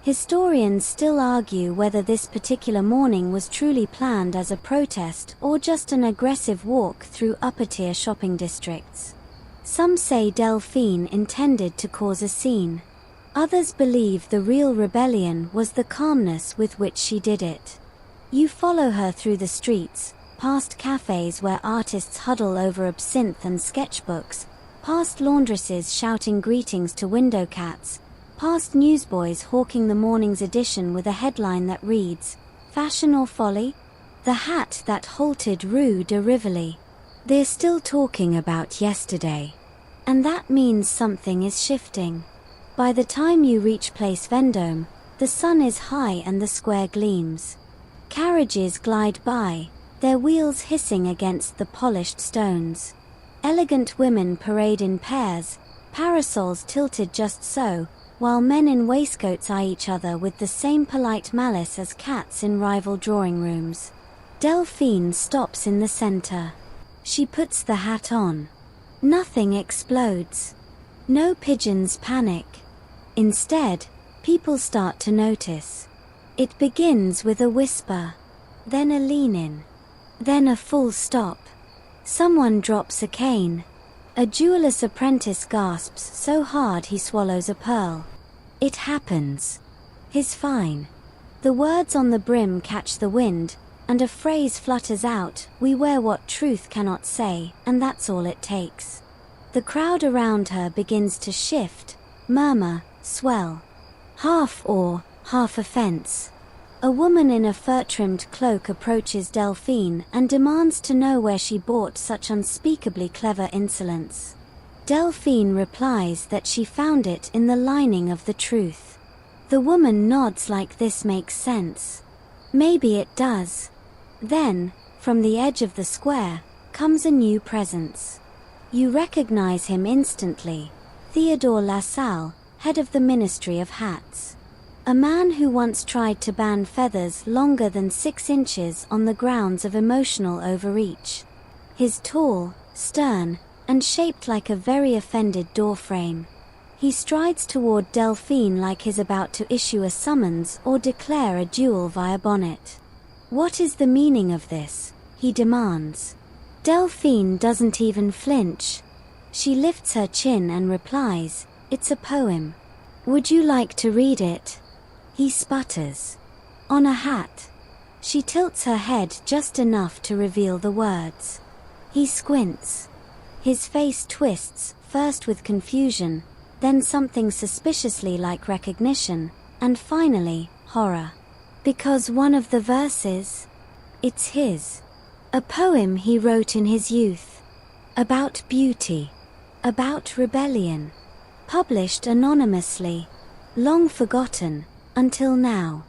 Historians still argue whether this particular morning was truly planned as a protest or just an aggressive walk through upper-tier shopping districts. Some say Delphine intended to cause a scene. Others believe the real rebellion was the calmness with which she did it. You follow her through the streets, past cafes where artists huddle over absinthe and sketchbooks, past laundresses shouting greetings to window cats, past newsboys hawking the morning's edition with a headline that reads, "Fashion or Folly?" The hat that halted Rue de Rivoli. They're still talking about yesterday. And that means something is shifting. By the time you reach Place Vendôme, the sun is high and the square gleams. Carriages glide by, their wheels hissing against the polished stones. Elegant women parade in pairs, parasols tilted just so, while men in waistcoats eye each other with the same polite malice as cats in rival drawing rooms. Delphine stops in the center. She puts the hat on. Nothing explodes. No pigeons panic. Instead, people start to notice. It begins with a whisper, then a lean-in, then a full stop. Someone drops a cane. A jeweller's apprentice gasps so hard he swallows a pearl. It happens. "He's fine." The words on the brim catch the wind, and a phrase flutters out, "We wear what truth cannot say, and that's all it takes." The crowd around her begins to shift, murmur, swell. Half awe, half offense. A woman in a fur-trimmed cloak approaches Delphine and demands to know where she bought such unspeakably clever insolence. Delphine replies that she found it in the lining of the truth. The woman nods like this makes sense. Maybe it does. Then, from the edge of the square, comes a new presence. You recognize him instantly. Theodore Lassalle, head of the Ministry of Hats. A man who once tried to ban feathers longer than 6 inches on the grounds of emotional overreach. He's tall, stern, and shaped like a very offended doorframe. He strides toward Delphine like he's about to issue a summons or declare a duel via bonnet. "What is the meaning of this?" he demands. Delphine doesn't even flinch. She lifts her chin and replies, "It's a poem. Would you like to read it?" He sputters. "On a hat." She tilts her head just enough to reveal the words. He squints. His face twists, first with confusion, then something suspiciously like recognition, and finally, horror. Because one of the verses, it's his. A poem he wrote in his youth. About beauty. About rebellion. Published anonymously. Long forgotten. Until now.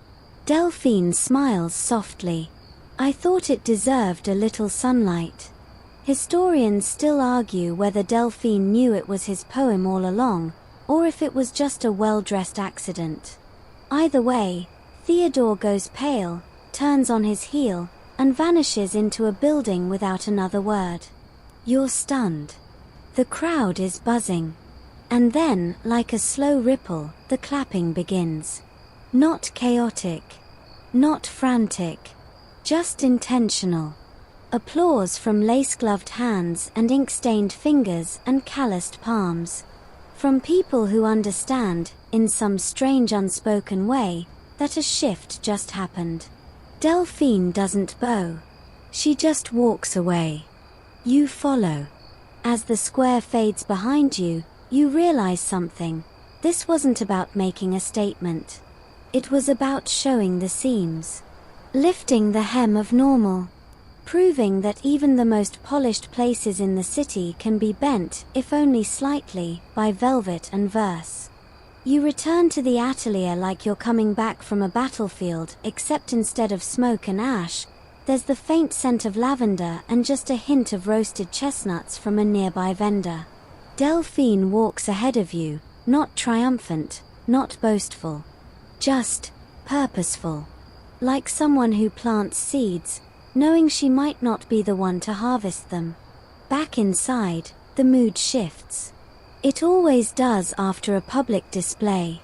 Delphine smiles softly. "I thought it deserved a little sunlight." Historians still argue whether Delphine knew it was his poem all along, or if it was just a well-dressed accident. Either way, Theodore goes pale, turns on his heel, and vanishes into a building without another word. You're stunned. The crowd is buzzing. And then, like a slow ripple, the clapping begins. Not chaotic. Not frantic. Just intentional. Applause from lace-gloved hands and ink-stained fingers and calloused palms. From people who understand, in some strange unspoken way, that a shift just happened. Delphine doesn't bow. She just walks away. You follow. As the square fades behind you, you realize something. This wasn't about making a statement. It was about showing the seams. Lifting the hem of normal. Proving that even the most polished places in the city can be bent, if only slightly, by velvet and verse. You return to the atelier like you're coming back from a battlefield, except instead of smoke and ash, there's the faint scent of lavender and just a hint of roasted chestnuts from a nearby vendor. Delphine walks ahead of you, not triumphant, not boastful. Just purposeful. Like someone who plants seeds, knowing she might not be the one to harvest them. Back inside, the mood shifts. It always does after a public display.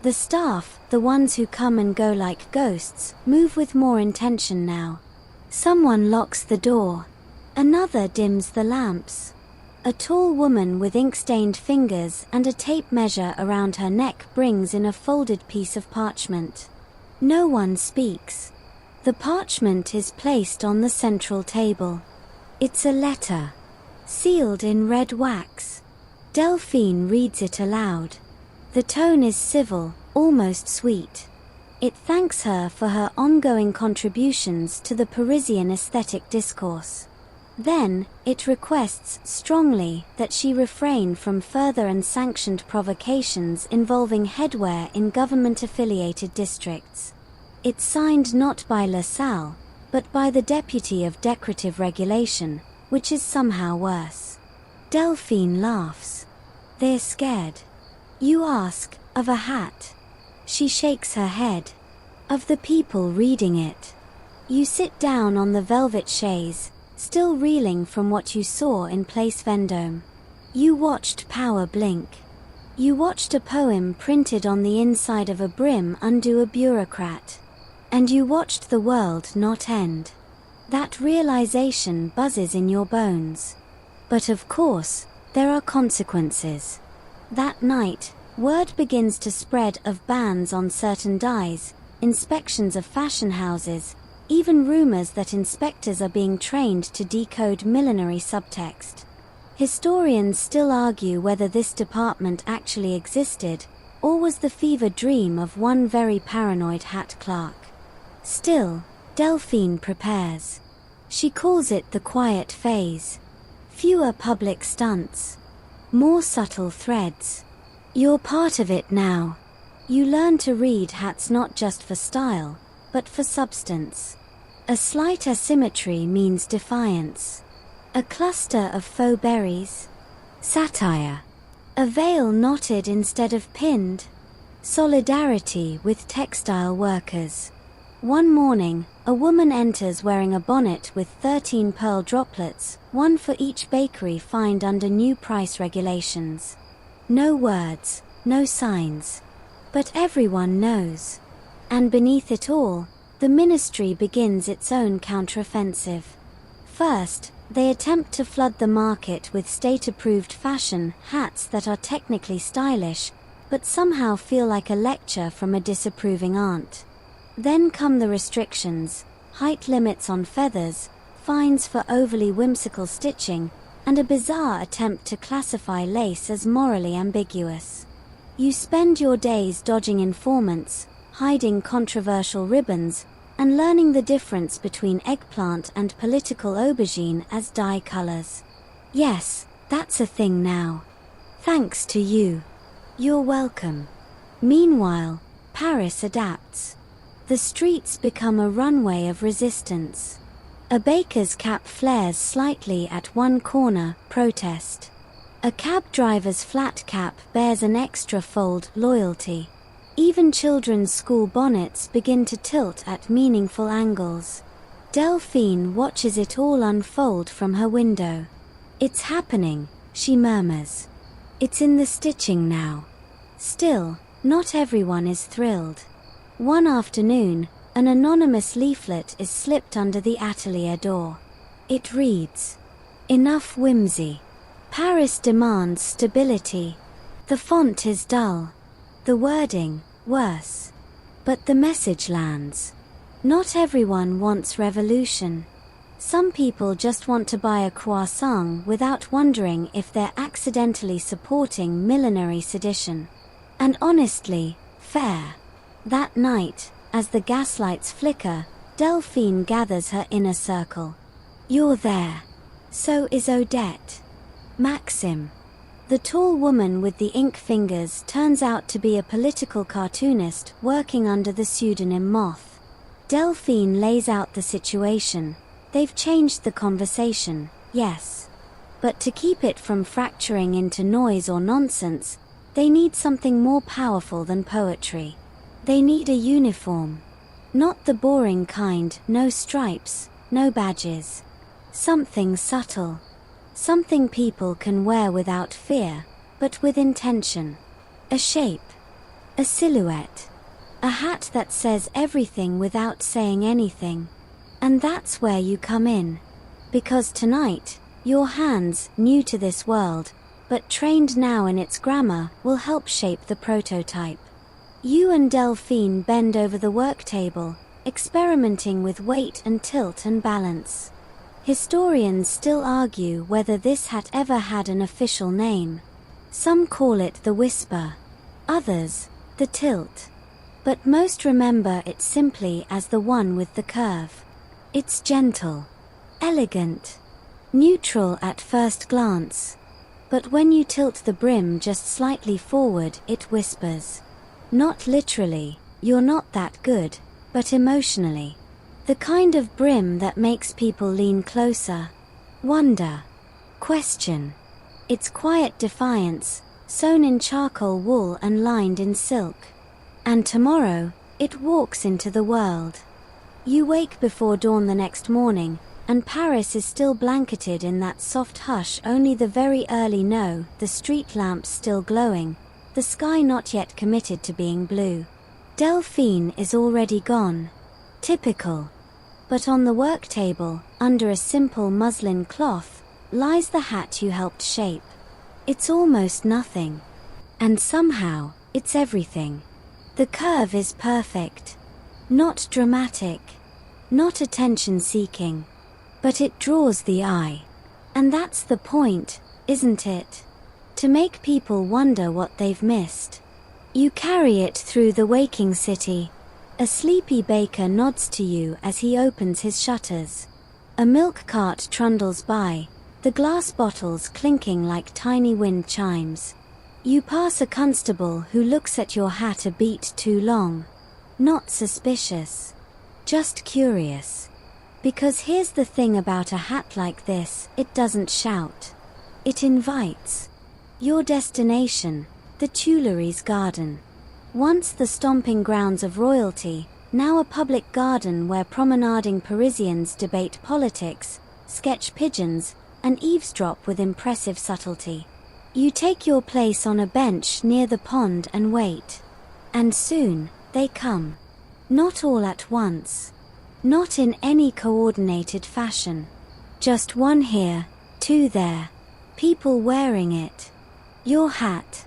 The staff, the ones who come and go like ghosts, move with more intention now. Someone locks the door. Another dims the lamps. A tall woman with ink-stained fingers and a tape measure around her neck brings in a folded piece of parchment. No one speaks. The parchment is placed on the central table. It's a letter, sealed in red wax. Delphine reads it aloud. The tone is civil, almost sweet. It thanks her for her ongoing contributions to the Parisian aesthetic discourse. Then, it requests strongly that she refrain from further unsanctioned provocations involving headwear in government-affiliated districts. It's signed not by LaSalle, but by the Deputy of Decorative Regulation, which is somehow worse. Delphine laughs. They're scared. You ask, of a hat. She shakes her head. Of the people reading it. You sit down on the velvet chaise, still reeling from what you saw in Place Vendôme. You watched power blink. You watched a poem printed on the inside of a brim undo a bureaucrat. And you watched the world not end. That realization buzzes in your bones. But of course, there are consequences. That night, word begins to spread of bans on certain dyes, inspections of fashion houses, even rumors that inspectors are being trained to decode millinery subtext. Historians still argue whether this department actually existed, or was the fever dream of one very paranoid hat clerk. Still, Delphine prepares. She calls it the quiet phase. Fewer public stunts. More subtle threads. You're part of it now. You learn to read hats not just for style, but for substance. A slight asymmetry means defiance. A cluster of faux berries. Satire. A veil knotted instead of pinned. Solidarity with textile workers. One morning, a woman enters wearing a bonnet with 13 pearl droplets, one for each bakery fined under new price regulations. No words, no signs. But everyone knows. And beneath it all, the ministry begins its own counteroffensive. First, they attempt to flood the market with state-approved fashion hats that are technically stylish, but somehow feel like a lecture from a disapproving aunt. Then come the restrictions, height limits on feathers, fines for overly whimsical stitching, and a bizarre attempt to classify lace as morally ambiguous. You spend your days dodging informants, hiding controversial ribbons, and learning the difference between eggplant and political aubergine as dye colors. Yes, that's a thing now. Thanks to you. You're welcome. Meanwhile, Paris adapts. The streets become a runway of resistance. A baker's cap flares slightly at one corner, protest. A cab driver's flat cap bears an extra fold, loyalty. Even children's school bonnets begin to tilt at meaningful angles. Delphine watches it all unfold from her window. It's happening, she murmurs. It's in the stitching now. Still, not everyone is thrilled. One afternoon, an anonymous leaflet is slipped under the atelier door. It reads, "Enough whimsy. Paris demands stability." The font is dull. The wording, worse. But the message lands. Not everyone wants revolution. Some people just want to buy a croissant without wondering if they're accidentally supporting millinery sedition. And honestly, fair. That night, as the gaslights flicker, Delphine gathers her inner circle. You're there. So is Odette. Maxim. The tall woman with the ink fingers turns out to be a political cartoonist working under the pseudonym Moth. Delphine lays out the situation. They've changed the conversation, yes. But to keep it from fracturing into noise or nonsense, they need something more powerful than poetry. They need a uniform. Not the boring kind, no stripes, no badges. Something subtle. Something people can wear without fear, but with intention. A shape. A silhouette. A hat that says everything without saying anything. And that's where you come in. Because tonight, your hands, new to this world, but trained now in its grammar, will help shape the prototype. You and Delphine bend over the work table, experimenting with weight and tilt and balance. Historians still argue whether this hat ever had an official name. Some call it the whisper. Others, the tilt. But most remember it simply as the one with the curve. It's gentle, elegant, neutral at first glance. But when you tilt the brim just slightly forward, it whispers. Not literally, you're not that good, but emotionally. The kind of brim that makes people lean closer, wonder, question. It's quiet defiance, sewn in charcoal wool and lined in silk. And tomorrow, it walks into the world. You wake before dawn the next morning, and Paris is still blanketed in that soft hush only the very early know, the street lamps still glowing, the sky not yet committed to being blue. Delphine is already gone. Typical. But on the work table, under a simple muslin cloth, lies the hat you helped shape. It's almost nothing. And somehow, it's everything. The curve is perfect. Not dramatic. Not attention-seeking. But it draws the eye. And that's the point, isn't it? To make people wonder what they've missed. You carry it through the waking city. A sleepy baker nods to you as he opens his shutters. A milk cart trundles by, the glass bottles clinking like tiny wind chimes. You pass a constable who looks at your hat a beat too long. Not suspicious. Just curious. Because here's the thing about a hat like this, it doesn't shout. It invites. Your destination, the Tuileries garden. Once the stomping grounds of royalty, now a public garden where promenading Parisians debate politics, sketch pigeons, and eavesdrop with impressive subtlety. You take your place on a bench near the pond and wait. And soon, they come. Not all at once. Not in any coordinated fashion. Just one here, two there. People wearing it. Your hat.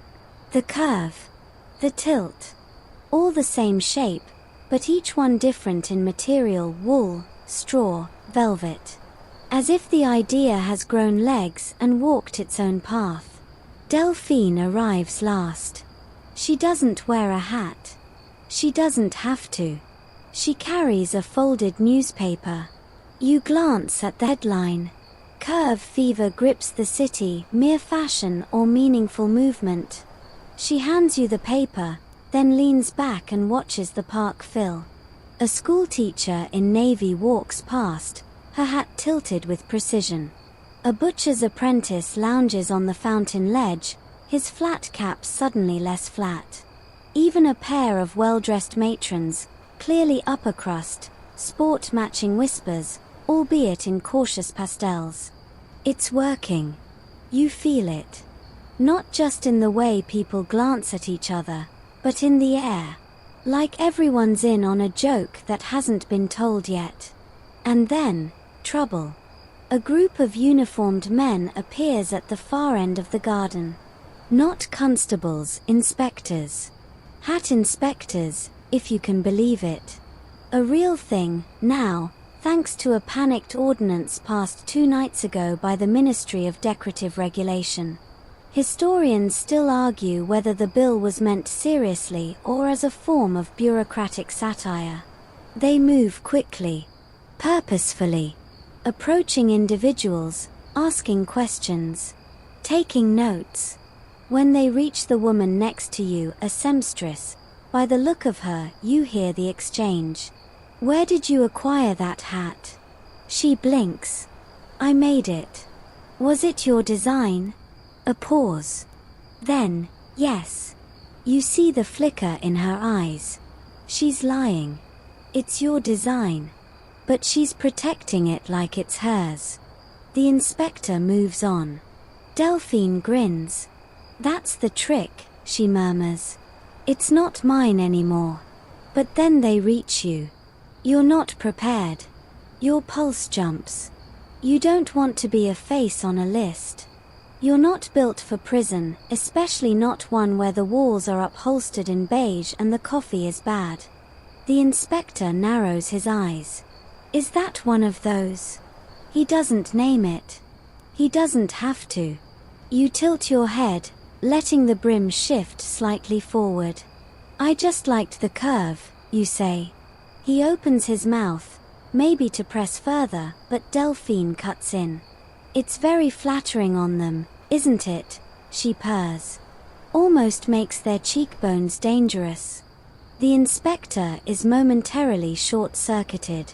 The curve. The tilt. All the same shape, but each one different in material: wool, straw, velvet. As if the idea has grown legs and walked its own path. Delphine arrives last. She doesn't wear a hat. She doesn't have to. She carries a folded newspaper. You glance at the headline. Curve fever grips the city, mere fashion or meaningful movement. She hands you the paper, then leans back and watches the park fill. A schoolteacher in navy walks past, her hat tilted with precision. A butcher's apprentice lounges on the fountain ledge, his flat cap suddenly less flat. Even a pair of well-dressed matrons, clearly upper crust, sport-matching whispers, albeit in cautious pastels. It's working. You feel it. Not just in the way people glance at each other, but in the air. Like everyone's in on a joke that hasn't been told yet. And then, trouble. A group of uniformed men appears at the far end of the garden. Not constables, inspectors. Hat inspectors, if you can believe it. A real thing, now, thanks to a panicked ordinance passed 2 nights ago by the Ministry of Decorative Regulation. Historians still argue whether the bill was meant seriously or as a form of bureaucratic satire. They move quickly, purposefully, approaching individuals, asking questions, taking notes. When they reach the woman next to you, a seamstress, by the look of her, you hear the exchange. "Where did you acquire that hat?" She blinks. "I made it." "Was it your design?" A pause. Then, "Yes." You see the flicker in her eyes. She's lying. It's your design. But she's protecting it like it's hers. The inspector moves on. Delphine grins. "That's the trick," she murmurs. "It's not mine anymore." But then they reach you. You're not prepared. Your pulse jumps. You don't want to be a face on a list. You're not built for prison, especially not one where the walls are upholstered in beige and the coffee is bad. The inspector narrows his eyes. "Is that one of those?" He doesn't name it. He doesn't have to. You tilt your head, letting the brim shift slightly forward. "I just liked the curve," you say. He opens his mouth, maybe to press further, but Delphine cuts in. "It's very flattering on them, isn't it?" she purrs. Almost makes their cheekbones dangerous. The inspector is momentarily short-circuited.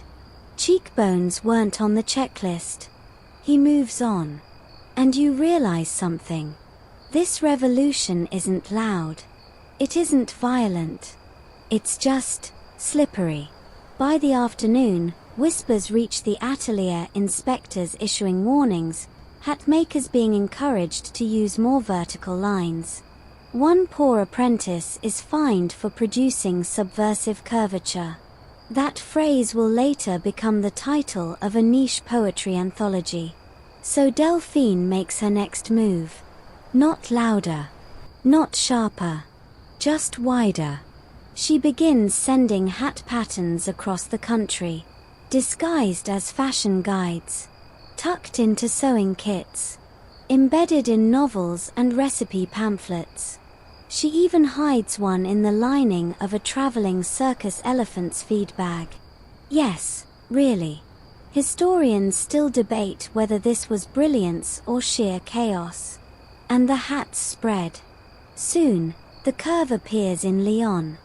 Cheekbones weren't on the checklist. He moves on. And you realize something. This revolution isn't loud. It isn't violent. It's just slippery. By the afternoon, whispers reach the atelier, inspectors issuing warnings, hat makers being encouraged to use more vertical lines. One poor apprentice is fined for producing subversive curvature. That phrase will later become the title of a niche poetry anthology. So Delphine makes her next move. Not louder. Not sharper. Just wider. She begins sending hat patterns across the country, disguised as fashion guides, tucked into sewing kits, embedded in novels and recipe pamphlets. She even hides one in the lining of a traveling circus elephant's feed bag. Yes, really. Historians still debate whether this was brilliance or sheer chaos. And the hats spread. Soon, the curve appears in Lyon.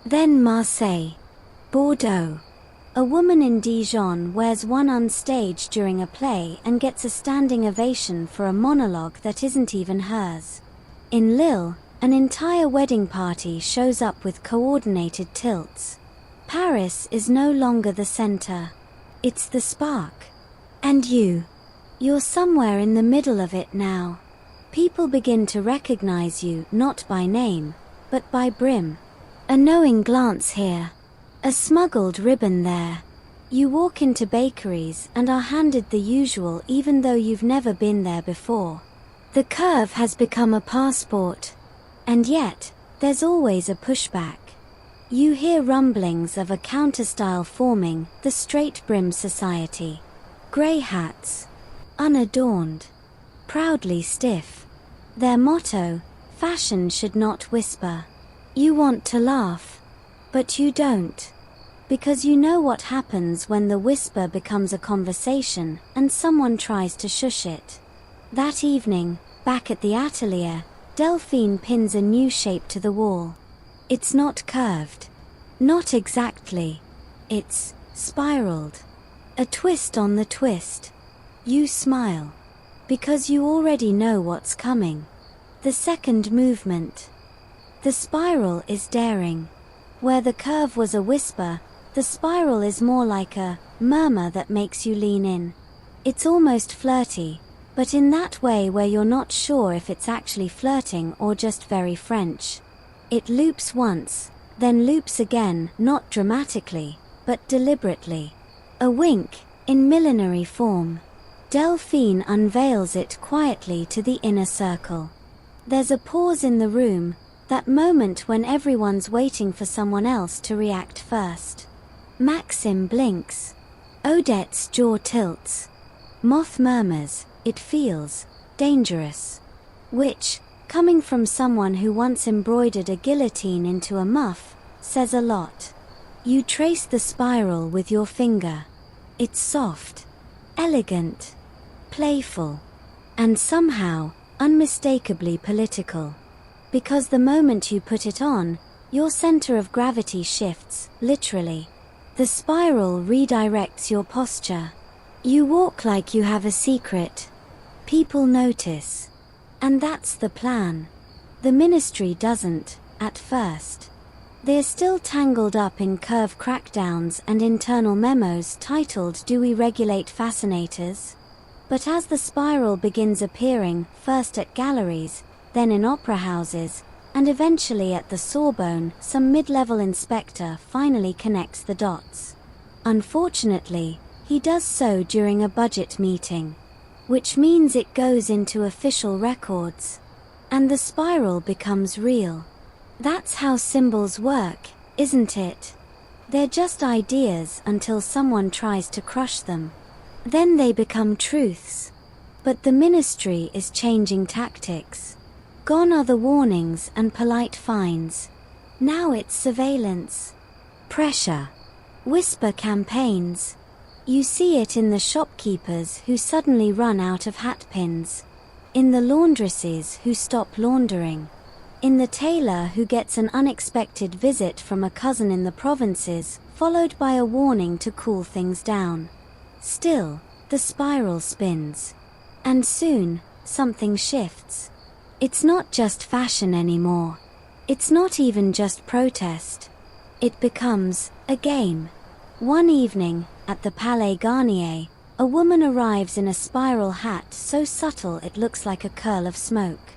Then Marseille. Bordeaux. A woman in Dijon wears one on stage during a play and gets a standing ovation for a monologue that isn't even hers. In Lille, an entire wedding party shows up with coordinated tilts. Paris is no longer the center. It's the spark. And you're somewhere in the middle of it now. People begin to recognize you not by name, but by brim. A knowing glance here. A smuggled ribbon there. You walk into bakeries and are handed the usual even though you've never been there before. The curve has become a passport. And yet, there's always a pushback. You hear rumblings of a counter-style forming, the straight brim society. Grey hats. Unadorned. Proudly stiff. Their motto, fashion should not whisper. You want to laugh. But you don't. Because you know what happens when the whisper becomes a conversation and someone tries to shush it. That evening, back at the atelier, Delphine pins a new shape to the wall. It's not curved. Not exactly. It's spiraled. A twist on the twist. You smile. Because you already know what's coming. The second movement. The spiral is daring. Where the curve was a whisper, the spiral is more like a murmur that makes you lean in. It's almost flirty. But in that way where you're not sure if it's actually flirting or just very French. It loops once, then loops again, not dramatically, but deliberately. A wink, in millinery form. Delphine unveils it quietly to the inner circle. There's a pause in the room, that moment when everyone's waiting for someone else to react first. Maxim blinks. Odette's jaw tilts. Moth murmurs, "It feels dangerous." Which, coming from someone who once embroidered a guillotine into a muff, says a lot. You trace the spiral with your finger. It's soft, elegant, playful, and somehow, unmistakably political. Because the moment you put it on, your center of gravity shifts, literally. The spiral redirects your posture. You walk like you have a secret. People notice. And that's the plan. The ministry doesn't, at first. They're still tangled up in curve crackdowns and internal memos titled "Do we regulate fascinators?" But as the spiral begins appearing, first at galleries, then in opera houses, and eventually at the Sorbonne, some mid-level inspector finally connects the dots. Unfortunately, he does so during a budget meeting, which means it goes into official records, and the spiral becomes real. That's how symbols work, isn't it? They're just ideas until someone tries to crush them. Then they become truths. But the ministry is changing tactics. Gone are the warnings and polite fines. Now it's surveillance, pressure, whisper campaigns. You see it in the shopkeepers who suddenly run out of hat pins, in the laundresses who stop laundering, in the tailor who gets an unexpected visit from a cousin in the provinces, followed by a warning to cool things down. Still, the spiral spins. And soon, something shifts. It's not just fashion anymore. It's not even just protest. It becomes a game. One evening, at the Palais Garnier, a woman arrives in a spiral hat so subtle it looks like a curl of smoke.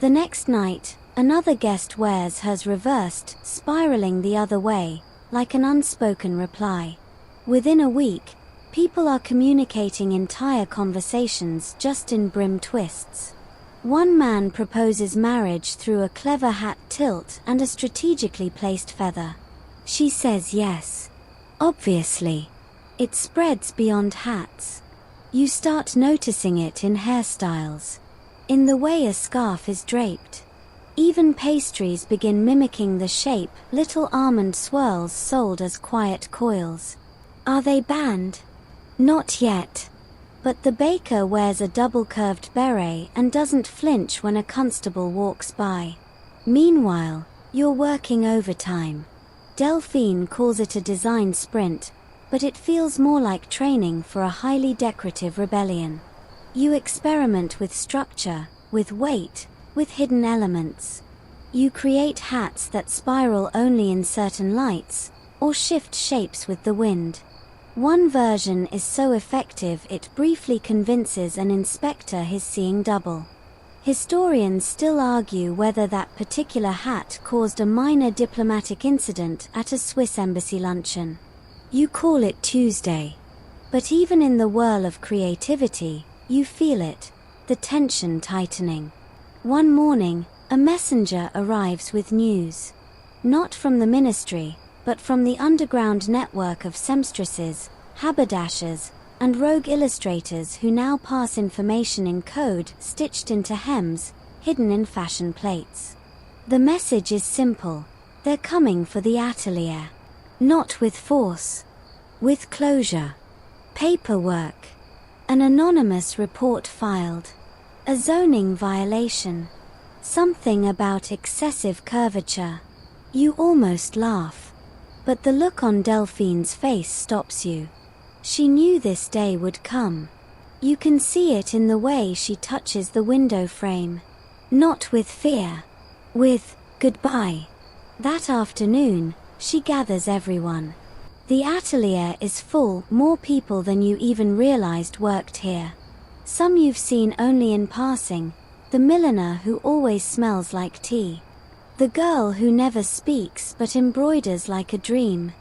The next night, another guest wears hers reversed, spiraling the other way, like an unspoken reply. Within a week, people are communicating entire conversations just in brim twists. One man proposes marriage through a clever hat tilt and a strategically placed feather. She says yes. Obviously. It spreads beyond hats. You start noticing it in hairstyles, in the way a scarf is draped. Even pastries begin mimicking the shape, little almond swirls sold as quiet coils. Are they banned? Not yet. But the baker wears a double-curved beret and doesn't flinch when a constable walks by. Meanwhile, you're working overtime. Delphine calls it a design sprint, but it feels more like training for a highly decorative rebellion. You experiment with structure, with weight, with hidden elements. You create hats that spiral only in certain lights, or shift shapes with the wind. One version is so effective it briefly convinces an inspector he's seeing double. Historians still argue whether that particular hat caused a minor diplomatic incident at a Swiss embassy luncheon. You call it Tuesday. But even in the whirl of creativity, you feel it, the tension tightening. One morning, a messenger arrives with news. Not from the ministry, but from the underground network of seamstresses, haberdashers, and rogue illustrators who now pass information in code stitched into hems, hidden in fashion plates. The message is simple. They're coming for the atelier. Not with force. With closure. Paperwork. An anonymous report filed. A zoning violation. Something about excessive curvature. You almost laugh. But the look on Delphine's face stops you. She knew this day would come. You can see it in the way she touches the window frame. Not with fear. With goodbye. That afternoon, she gathers everyone. The atelier is full, more people than you even realized worked here. Some you've seen only in passing. The milliner who always smells like tea. The girl who never speaks but embroiders like a dream.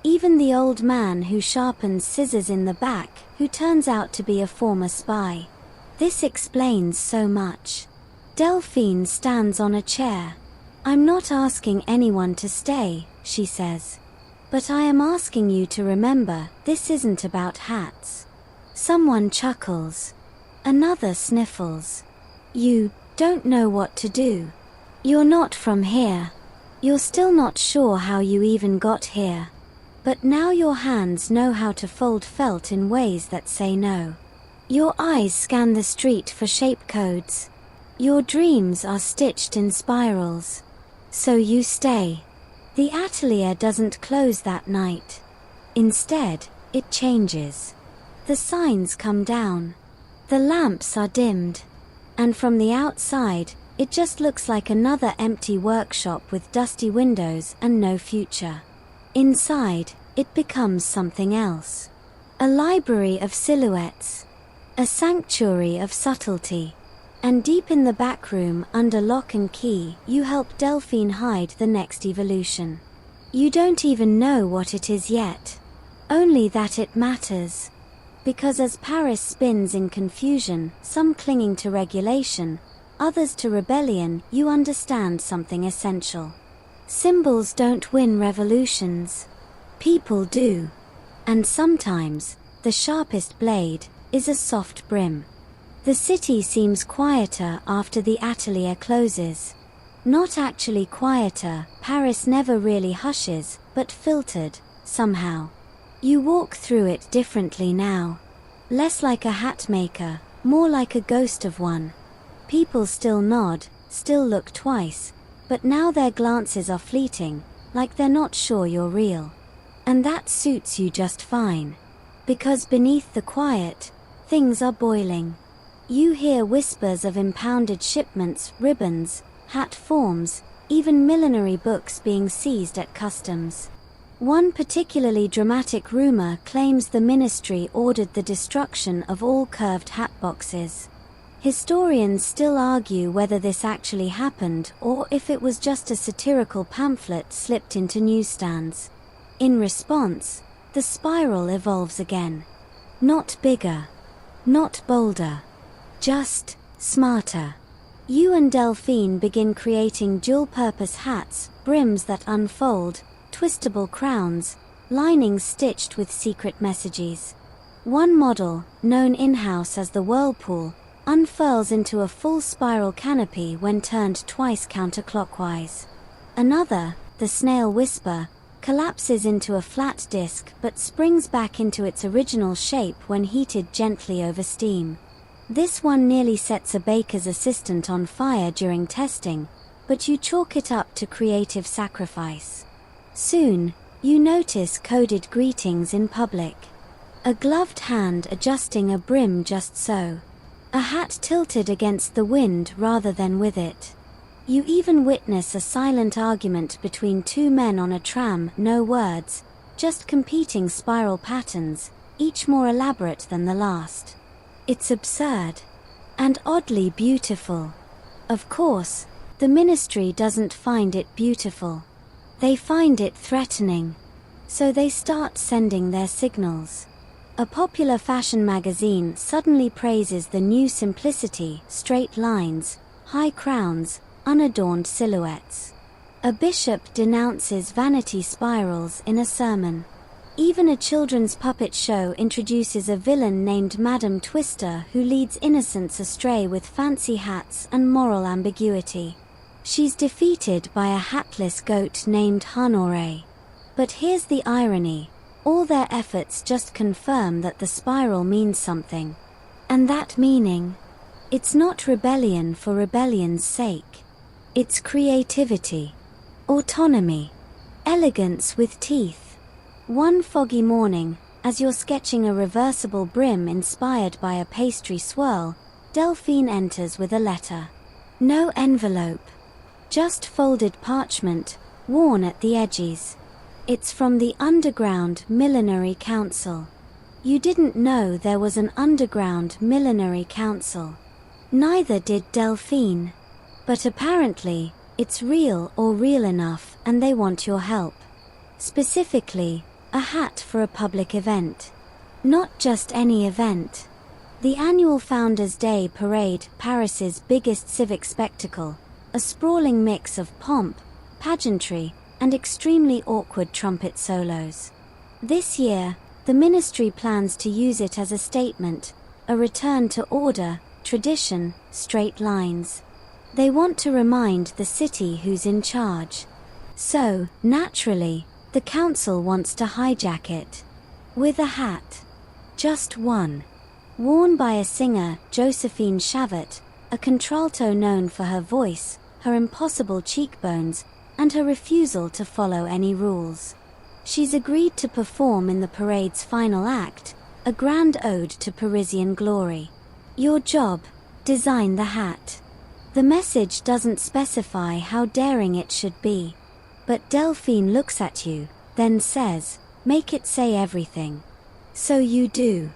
Even the old man who sharpens scissors in the back, who turns out to be a former spy. This explains so much. Delphine stands on a chair. I'm not asking anyone to stay, she says. But I am asking you to remember, this isn't about hats. Someone chuckles. Another sniffles. You don't know what to do. You're not from here. You're still not sure how you even got here. But now your hands know how to fold felt in ways that say no. Your eyes scan the street for shape codes. Your dreams are stitched in spirals. So you stay. The atelier doesn't close that night. Instead, it changes. The signs come down. The lamps are dimmed. And from the outside, it just looks like another empty workshop with dusty windows and no future. Inside, it becomes something else. A library of silhouettes. A sanctuary of subtlety. And deep in the back room, under lock and key, you help Delphine hide the next evolution. You don't even know what it is yet. Only that it matters. Because as Paris spins in confusion, some clinging to regulation, others to rebellion, you understand something essential. Symbols don't win revolutions. People do. And sometimes, the sharpest blade is a soft brim. The city seems quieter after the atelier closes. Not actually quieter, Paris never really hushes, but filtered, somehow. You walk through it differently now. Less like a hat maker, more like a ghost of one. People still nod, still look twice, but now their glances are fleeting, like they're not sure you're real. And that suits you just fine. Because beneath the quiet, things are boiling. You hear whispers of impounded shipments, ribbons, hat forms, even millinery books being seized at customs. One particularly dramatic rumor claims the ministry ordered the destruction of all curved hat boxes. Historians still argue whether this actually happened or if it was just a satirical pamphlet slipped into newsstands. In response, the spiral evolves again. Not bigger, not bolder, just smarter. You and Delphine begin creating dual-purpose hats, brims that unfold, twistable crowns, linings stitched with secret messages. One model, known in-house as the Whirlpool, unfurls into a full spiral canopy when turned twice counterclockwise. Another, the Snail Whisper, collapses into a flat disc but springs back into its original shape when heated gently over steam. This one nearly sets a baker's assistant on fire during testing, but you chalk it up to creative sacrifice. Soon, you notice coded greetings in public. A gloved hand adjusting a brim just so. A hat tilted against the wind rather than with it. You even witness a silent argument between two men on a tram, no words, just competing spiral patterns, each more elaborate than the last. It's absurd. And oddly beautiful. Of course, the ministry doesn't find it beautiful. They find it threatening. So they start sending their signals. A popular fashion magazine suddenly praises the new simplicity, straight lines, high crowns, unadorned silhouettes. A bishop denounces vanity spirals in a sermon. Even a children's puppet show introduces a villain named Madame Twister who leads innocents astray with fancy hats and moral ambiguity. She's defeated by a hatless goat named Honoré. But here's the irony. All their efforts just confirm that the spiral means something. And that meaning? It's not rebellion for rebellion's sake. It's creativity. Autonomy. Elegance with teeth. One foggy morning, as you're sketching a reversible brim inspired by a pastry swirl, Delphine enters with a letter. No envelope. Just folded parchment, worn at the edges. It's from the Underground Millinery Council. You didn't know there was an Underground Millinery Council. Neither did Delphine. But apparently, it's real or real enough, and they want your help. Specifically, a hat for a public event. Not just any event. The annual Founders' Day Parade, Paris's biggest civic spectacle, a sprawling mix of pomp, pageantry, and extremely awkward trumpet solos. This year, the ministry plans to use it as a statement, a return to order, tradition, straight lines. They want to remind the city who's in charge. So, naturally, the council wants to hijack it. With a hat. Just one. Worn by a singer, Josephine Chavot, a contralto known for her voice, her impossible cheekbones, and her refusal to follow any rules. She's agreed to perform in the parade's final act, a grand ode to Parisian glory. Your job, design the hat. The message doesn't specify how daring it should be. But Delphine looks at you, then says, make it say everything. So you do.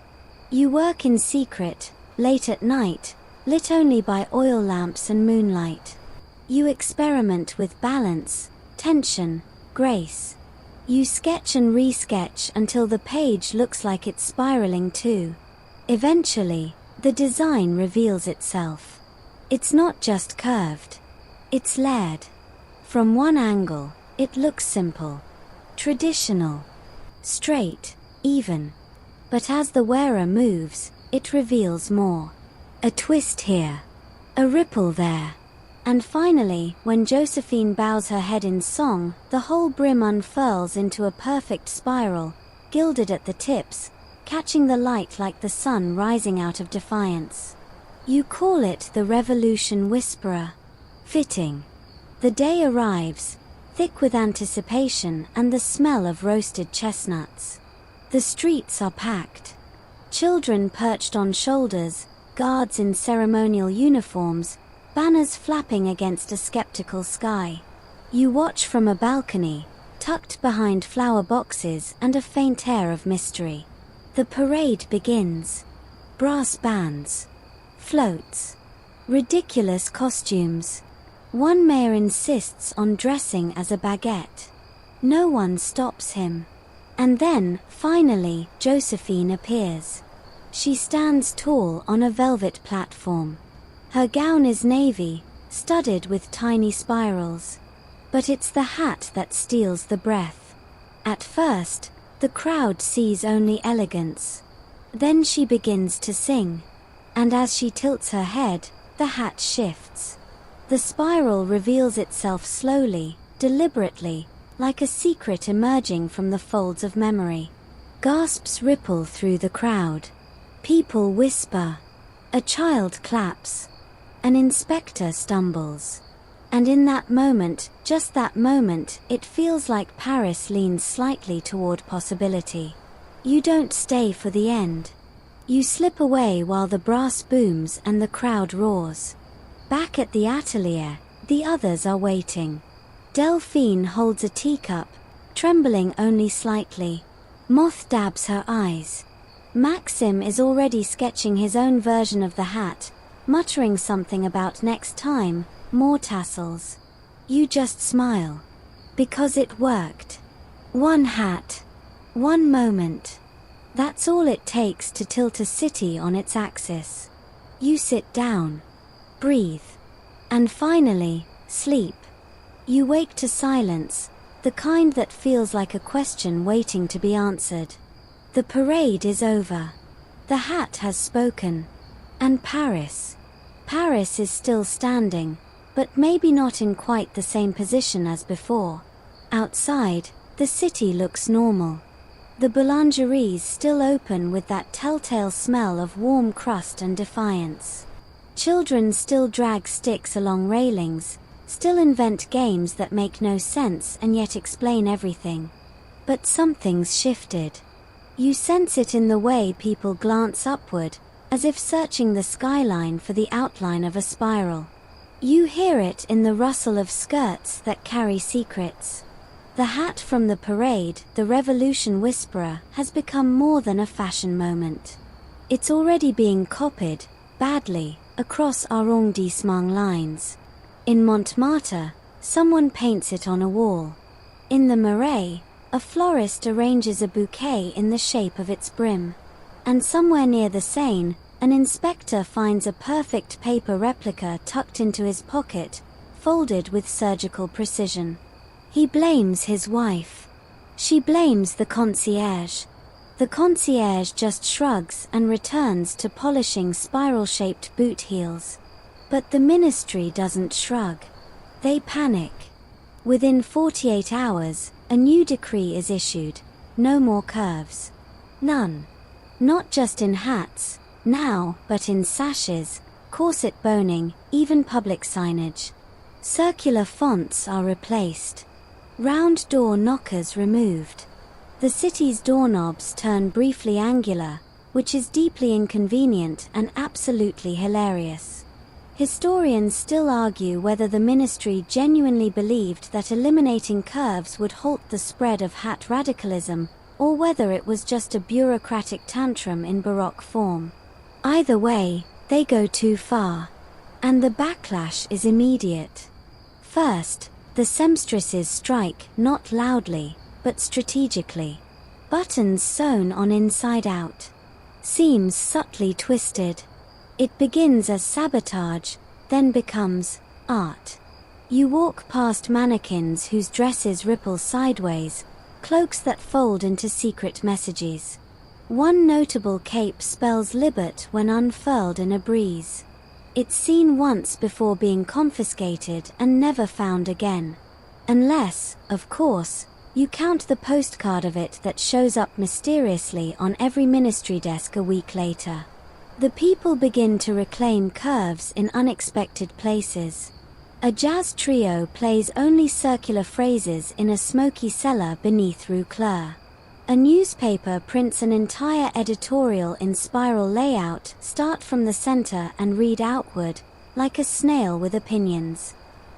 You work in secret, late at night, lit only by oil lamps and moonlight. You experiment with balance, tension, grace. You sketch and re-sketch until the page looks like it's spiraling too. Eventually, the design reveals itself. It's not just curved. It's layered. From one angle, it looks simple, traditional, straight, even. But as the wearer moves, it reveals more. A twist here, a ripple there. And finally, when Josephine bows her head in song, the whole brim unfurls into a perfect spiral, gilded at the tips, catching the light like the sun rising out of defiance. You call it the Revolution Whisperer. Fitting. The day arrives, thick with anticipation and the smell of roasted chestnuts. The streets are packed. Children perched on shoulders, guards in ceremonial uniforms, banners flapping against a skeptical sky. You watch from a balcony, tucked behind flower boxes and a faint air of mystery. The parade begins. Brass bands. Floats. Ridiculous costumes. One mayor insists on dressing as a baguette. No one stops him. And then, finally, Josephine appears. She stands tall on a velvet platform. Her gown is navy, studded with tiny spirals. But it's the hat that steals the breath. At first, the crowd sees only elegance. Then she begins to sing. And as she tilts her head, the hat shifts. The spiral reveals itself slowly, deliberately, like a secret emerging from the folds of memory. Gasps ripple through the crowd. People whisper. A child claps. An inspector stumbles. And in that moment, just that moment, it feels like Paris leans slightly toward possibility. You don't stay for the end. You slip away while the brass booms and the crowd roars. Back at the atelier, the others are waiting. Delphine holds a teacup, trembling only slightly. Moth dabs her eyes. Maxim is already sketching his own version of the hat, muttering something about next time, more tassels. You just smile. Because it worked. One hat. One moment. That's all it takes to tilt a city on its axis. You sit down. Breathe. And finally, sleep. You wake to silence, the kind that feels like a question waiting to be answered. The parade is over. The hat has spoken. And Paris. Paris is still standing, but maybe not in quite the same position as before. Outside, the city looks normal. The boulangeries still open with that telltale smell of warm crust and defiance. Children still drag sticks along railings, still invent games that make no sense and yet explain everything. But something's shifted. You sense it in the way people glance upward, as if searching the skyline for the outline of a spiral. You hear it in the rustle of skirts that carry secrets. The hat from the parade, the Revolution Whisperer, has become more than a fashion moment. It's already being copied, badly, across arrondissement lines. In Montmartre, someone paints it on a wall. In the Marais, a florist arranges a bouquet in the shape of its brim. And somewhere near the Seine, an inspector finds a perfect paper replica tucked into his pocket, folded with surgical precision. He blames his wife. She blames the concierge. The concierge just shrugs and returns to polishing spiral-shaped boot heels. But the ministry doesn't shrug. They panic. Within 48 hours, a new decree is issued. No more curves. None. Not just in hats, now, but in sashes, corset boning, even public signage. Circular fonts are replaced. Round door knockers removed. The city's doorknobs turn briefly angular, which is deeply inconvenient and absolutely hilarious. Historians still argue whether the ministry genuinely believed that eliminating curves would halt the spread of hat radicalism, or whether it was just a bureaucratic tantrum in Baroque form. Either way, they go too far. And the backlash is immediate. First, the seamstresses strike, not loudly, but strategically. Buttons sewn on inside out. Seams subtly twisted. It begins as sabotage, then becomes art. You walk past mannequins whose dresses ripple sideways, cloaks that fold into secret messages. One notable cape spells Libet when unfurled in a breeze. It's seen once before being confiscated and never found again. Unless, of course, you count the postcard of it that shows up mysteriously on every ministry desk a week later. The people begin to reclaim curves in unexpected places. A jazz trio plays only circular phrases in a smoky cellar beneath Rue Claire. A newspaper prints an entire editorial in spiral layout, start from the center and read outward, like a snail with opinions.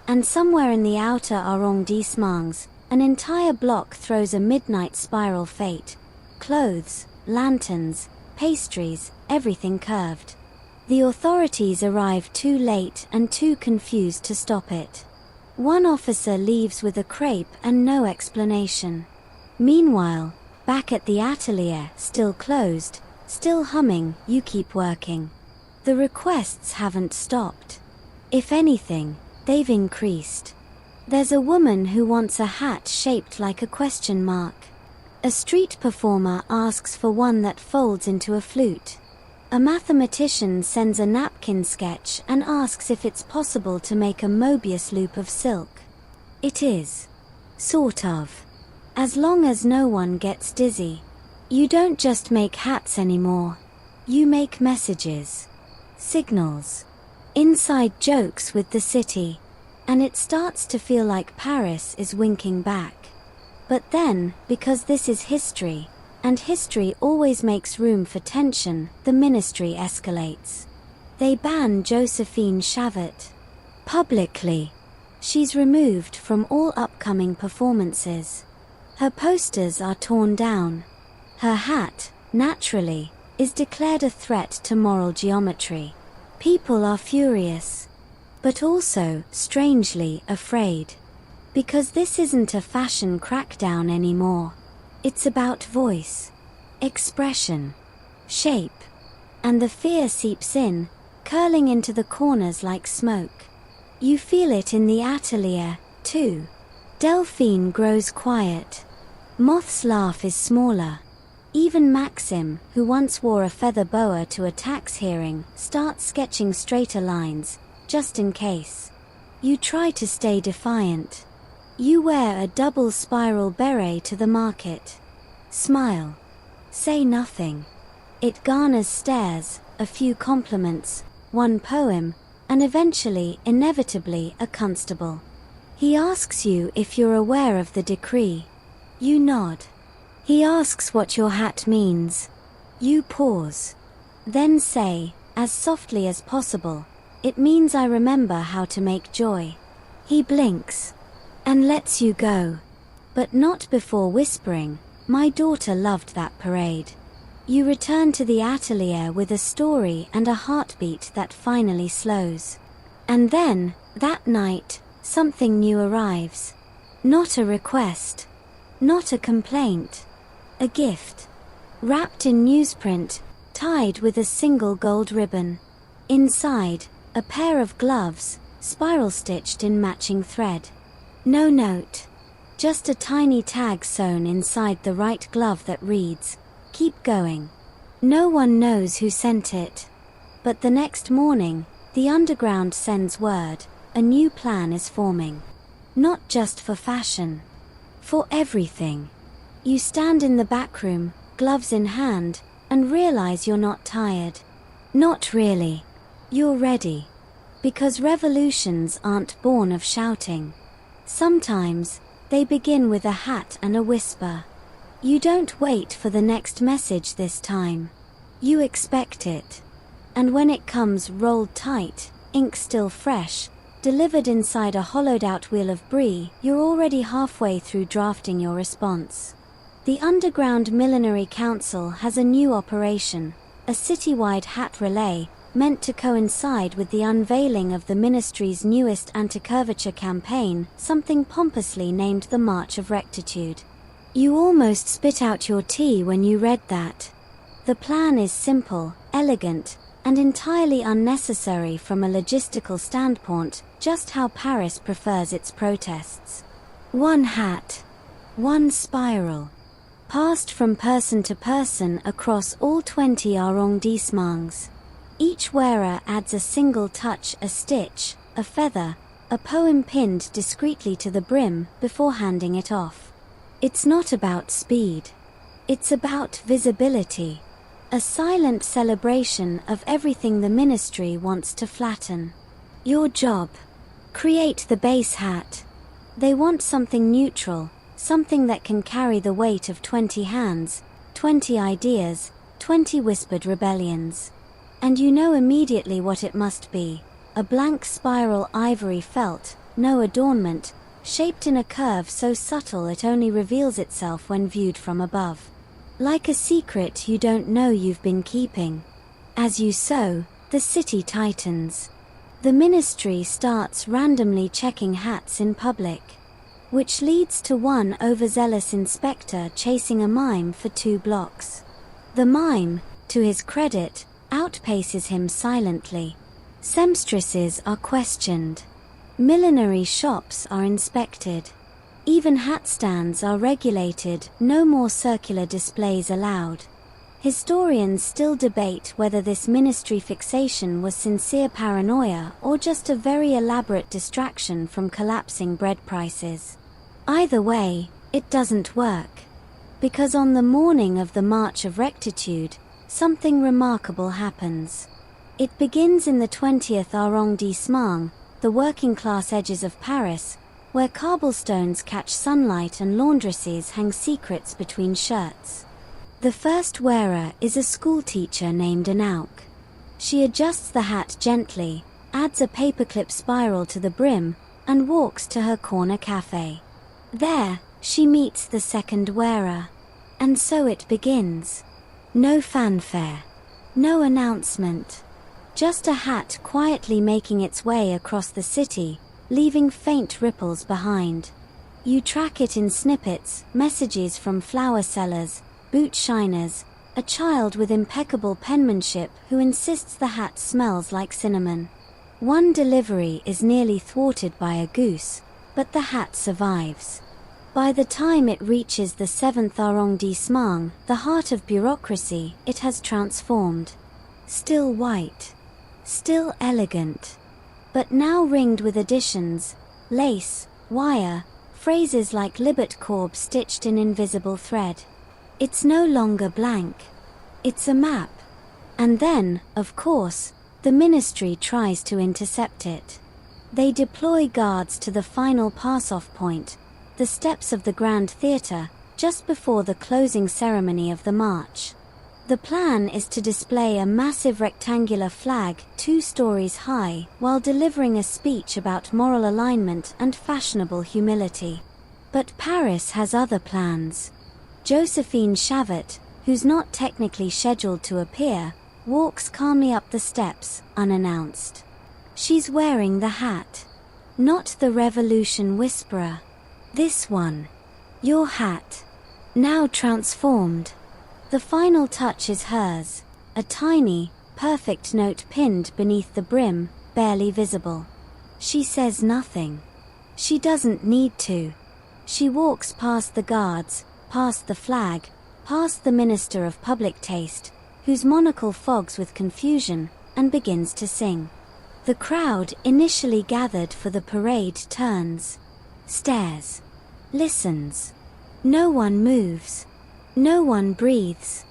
And somewhere in the outer arrondissements, an entire block throws a midnight spiral fete. Clothes, lanterns, pastries, everything curved. The authorities arrive too late and too confused to stop it. One officer leaves with a crepe and no explanation. Meanwhile, back at the atelier, still closed, still humming, you keep working. The requests haven't stopped. If anything, they've increased. There's a woman who wants a hat shaped like a question mark. A street performer asks for one that folds into a flute. A mathematician sends a napkin sketch and asks if it's possible to make a Mobius loop of silk. It is. Sort of. As long as no one gets dizzy. You don't just make hats anymore. You make messages. Signals. Inside jokes with the city. And it starts to feel like Paris is winking back. But then, because this is history, and history always makes room for tension, the ministry escalates. They ban Josephine Chavot. Publicly. She's removed from all upcoming performances. Her posters are torn down. Her hat, naturally, is declared a threat to moral geometry. People are furious. But also, strangely, afraid. Because this isn't a fashion crackdown anymore. It's about voice, expression, shape. And the fear seeps in, curling into the corners like smoke. You feel it in the atelier, too. Delphine grows quiet. Moth's laugh is smaller. Even Maxim, who once wore a feather boa to a tax hearing, starts sketching straighter lines, just in case. You try to stay defiant. You wear a double spiral beret to the market. Smile. Say nothing. It garners stares, a few compliments, one poem, and eventually, inevitably, a constable. He asks you if you're aware of the decree. You nod. He asks what your hat means. You pause. Then say, as softly as possible, "It means I remember how to make joy." He blinks. And lets you go. But not before whispering, "My daughter loved that parade." You return to the atelier with a story and a heartbeat that finally slows. And then, that night, something new arrives. Not a request. Not a complaint. A gift. Wrapped in newsprint, tied with a single gold ribbon. Inside, a pair of gloves, spiral stitched in matching thread. No note. Just a tiny tag sewn inside the right glove that reads, "Keep going." No one knows who sent it. But the next morning, the underground sends word, a new plan is forming. Not just for fashion. For everything. You stand in the back room, gloves in hand, and realize you're not tired. Not really. You're ready. Because revolutions aren't born of shouting. Sometimes, they begin with a hat and a whisper. You don't wait for the next message this time. You expect it. And when it comes rolled tight, ink still fresh, delivered inside a hollowed-out wheel of brie, you're already halfway through drafting your response. The Underground Millinery Council has a new operation, a citywide hat relay, meant to coincide with the unveiling of the ministry's newest anti-curvature campaign, something pompously named the March of Rectitude. You almost spit out your tea when you read that. The plan is simple, elegant, and entirely unnecessary from a logistical standpoint, just how Paris prefers its protests. One hat. One spiral. Passed from person to person across all 20 arrondissements. Each wearer adds a single touch, a stitch, a feather, a poem pinned discreetly to the brim before handing it off. It's not about speed. It's about visibility. A silent celebration of everything the ministry wants to flatten. Your job. Create the base hat. They want something neutral, something that can carry the weight of 20 hands, 20 ideas, 20 whispered rebellions. And you know immediately what it must be. A blank spiral ivory felt, no adornment, shaped in a curve so subtle it only reveals itself when viewed from above. Like a secret you don't know you've been keeping. As you sew, the city tightens. The ministry starts randomly checking hats in public. Which leads to one overzealous inspector chasing a mime for 2 blocks. The mime, to his credit, outpaces him silently. Seamstresses are questioned. Millinery shops are inspected. Even hat stands are regulated, no more circular displays allowed. Historians still debate whether this ministry fixation was sincere paranoia or just a very elaborate distraction from collapsing bread prices. Either way, it doesn't work. Because on the morning of the March of Rectitude, something remarkable happens. It begins in the 20th arrondissement, the working-class edges of Paris, where cobblestones catch sunlight and laundresses hang secrets between shirts. The first wearer is a schoolteacher named Anouk. She adjusts the hat gently, adds a paperclip spiral to the brim, and walks to her corner cafe. There, she meets the second wearer. And so it begins. No fanfare. No announcement. Just a hat quietly making its way across the city, leaving faint ripples behind. You track it in snippets, messages from flower sellers, boot shiners, a child with impeccable penmanship who insists the hat smells like cinnamon. One delivery is nearly thwarted by a goose, but the hat survives. By the time it reaches the 7th arrondissement, the heart of bureaucracy, it has transformed. Still white. Still elegant. But now ringed with additions, lace, wire, phrases like Libet Corb stitched in invisible thread. It's no longer blank. It's a map. And then, of course, the ministry tries to intercept it. They deploy guards to the final pass-off point, the steps of the Grand Theatre, just before the closing ceremony of the march. The plan is to display a massive rectangular flag 2 stories high while delivering a speech about moral alignment and fashionable humility. But Paris has other plans. Josephine Chavot, who's not technically scheduled to appear, walks calmly up the steps, unannounced. She's wearing the hat. Not the revolution whisperer. This one. Your hat. Now transformed. The final touch is hers, a tiny, perfect note pinned beneath the brim, barely visible. She says nothing. She doesn't need to. She walks past the guards, past the flag, past the minister of public taste, whose monocle fogs with confusion, and begins to sing. The crowd, initially gathered for the parade, turns, stares, listens. No one moves. No one breathes.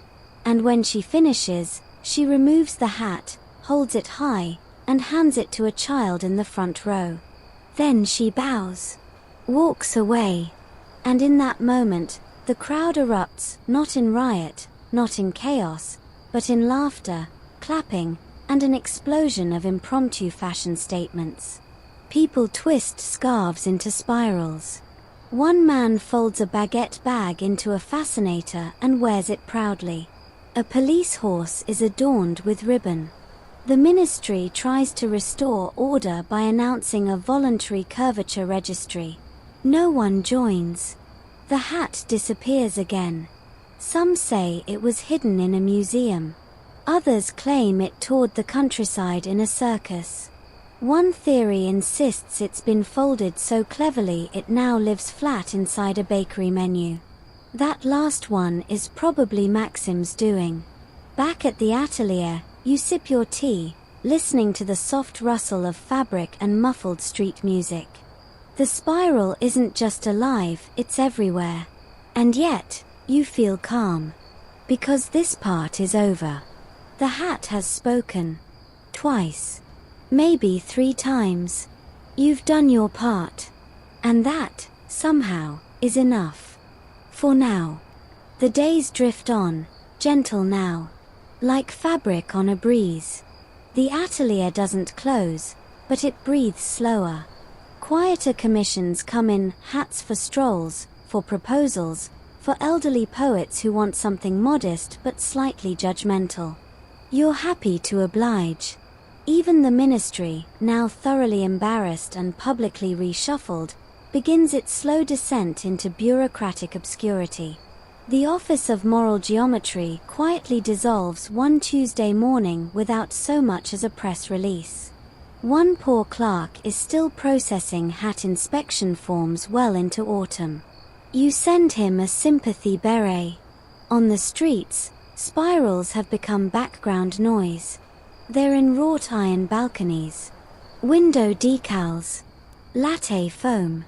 And when she finishes, she removes the hat, holds it high, and hands it to a child in the front row. Then she bows, walks away, and in that moment, the crowd erupts, not in riot, not in chaos, but in laughter, clapping, and an explosion of impromptu fashion statements. People twist scarves into spirals. One man folds a baguette bag into a fascinator and wears it proudly. A police horse is adorned with ribbon. The ministry tries to restore order by announcing a voluntary curvature registry. No one joins. The hat disappears again. Some say it was hidden in a museum. Others claim it toured the countryside in a circus. One theory insists it's been folded so cleverly it now lives flat inside a bakery menu. That last one is probably Maxim's doing. Back at the atelier, you sip your tea, listening to the soft rustle of fabric and muffled street music. The spiral isn't just alive, it's everywhere. And yet, you feel calm. Because this part is over. The hat has spoken. Twice. Maybe 3 times. You've done your part. And that, somehow, is enough. For now. The days drift on, gentle now. Like fabric on a breeze. The atelier doesn't close, but it breathes slower. Quieter commissions come in, hats for strolls, for proposals, for elderly poets who want something modest but slightly judgmental. You're happy to oblige. Even the ministry, now thoroughly embarrassed and publicly reshuffled, begins its slow descent into bureaucratic obscurity. The Office of Moral Geometry quietly dissolves one Tuesday morning without so much as a press release. One poor clerk is still processing hat inspection forms well into autumn. You send him a sympathy beret. On the streets, spirals have become background noise. They're in wrought iron balconies. Window decals. Latte foam.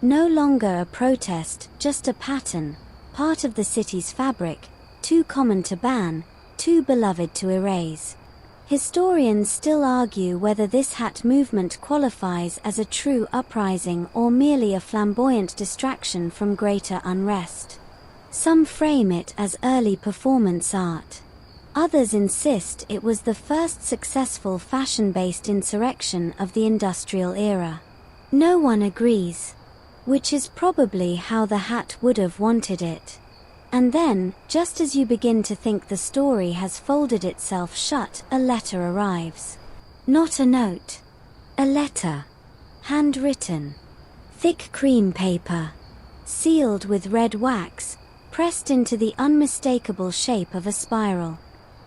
No longer a protest, just a pattern, part of the city's fabric, too common to ban, too beloved to erase. Historians still argue whether this hat movement qualifies as a true uprising or merely a flamboyant distraction from greater unrest. Some frame it as early performance art. Others insist it was the first successful fashion-based insurrection of the industrial era. No one agrees. Which is probably how the hat would have wanted it. And then, just as you begin to think the story has folded itself shut, a letter arrives. Not a note. A letter. Handwritten. Thick cream paper. Sealed with red wax, pressed into the unmistakable shape of a spiral.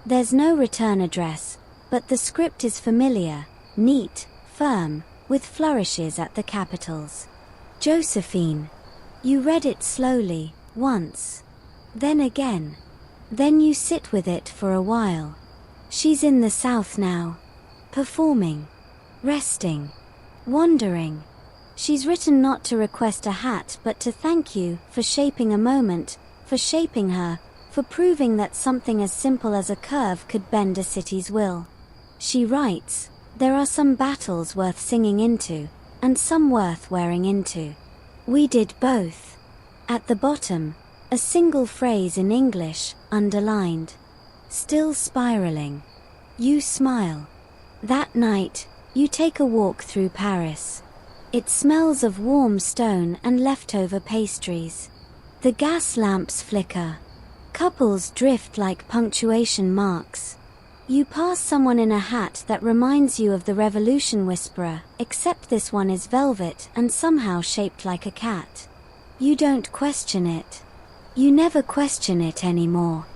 There's no return address, but the script is familiar, neat, firm, with flourishes at the capitals. Josephine. You read it slowly, once. Then again. Then you sit with it for a while. She's in the South now. Performing. Resting. Wandering. She's written not to request a hat but to thank you for shaping a moment, for shaping her, for proving that something as simple as a curve could bend a city's will. She writes, there are some battles worth singing into, and some worth wearing into. We did both. At the bottom, a single phrase in English, underlined. Still spiraling. You smile. That night, you take a walk through Paris. It smells of warm stone and leftover pastries. The gas lamps flicker. Couples drift like punctuation marks. You pass someone in a hat that reminds you of the Revolution Whisperer, except this one is velvet and somehow shaped like a cat. You don't question it. You never question it anymore.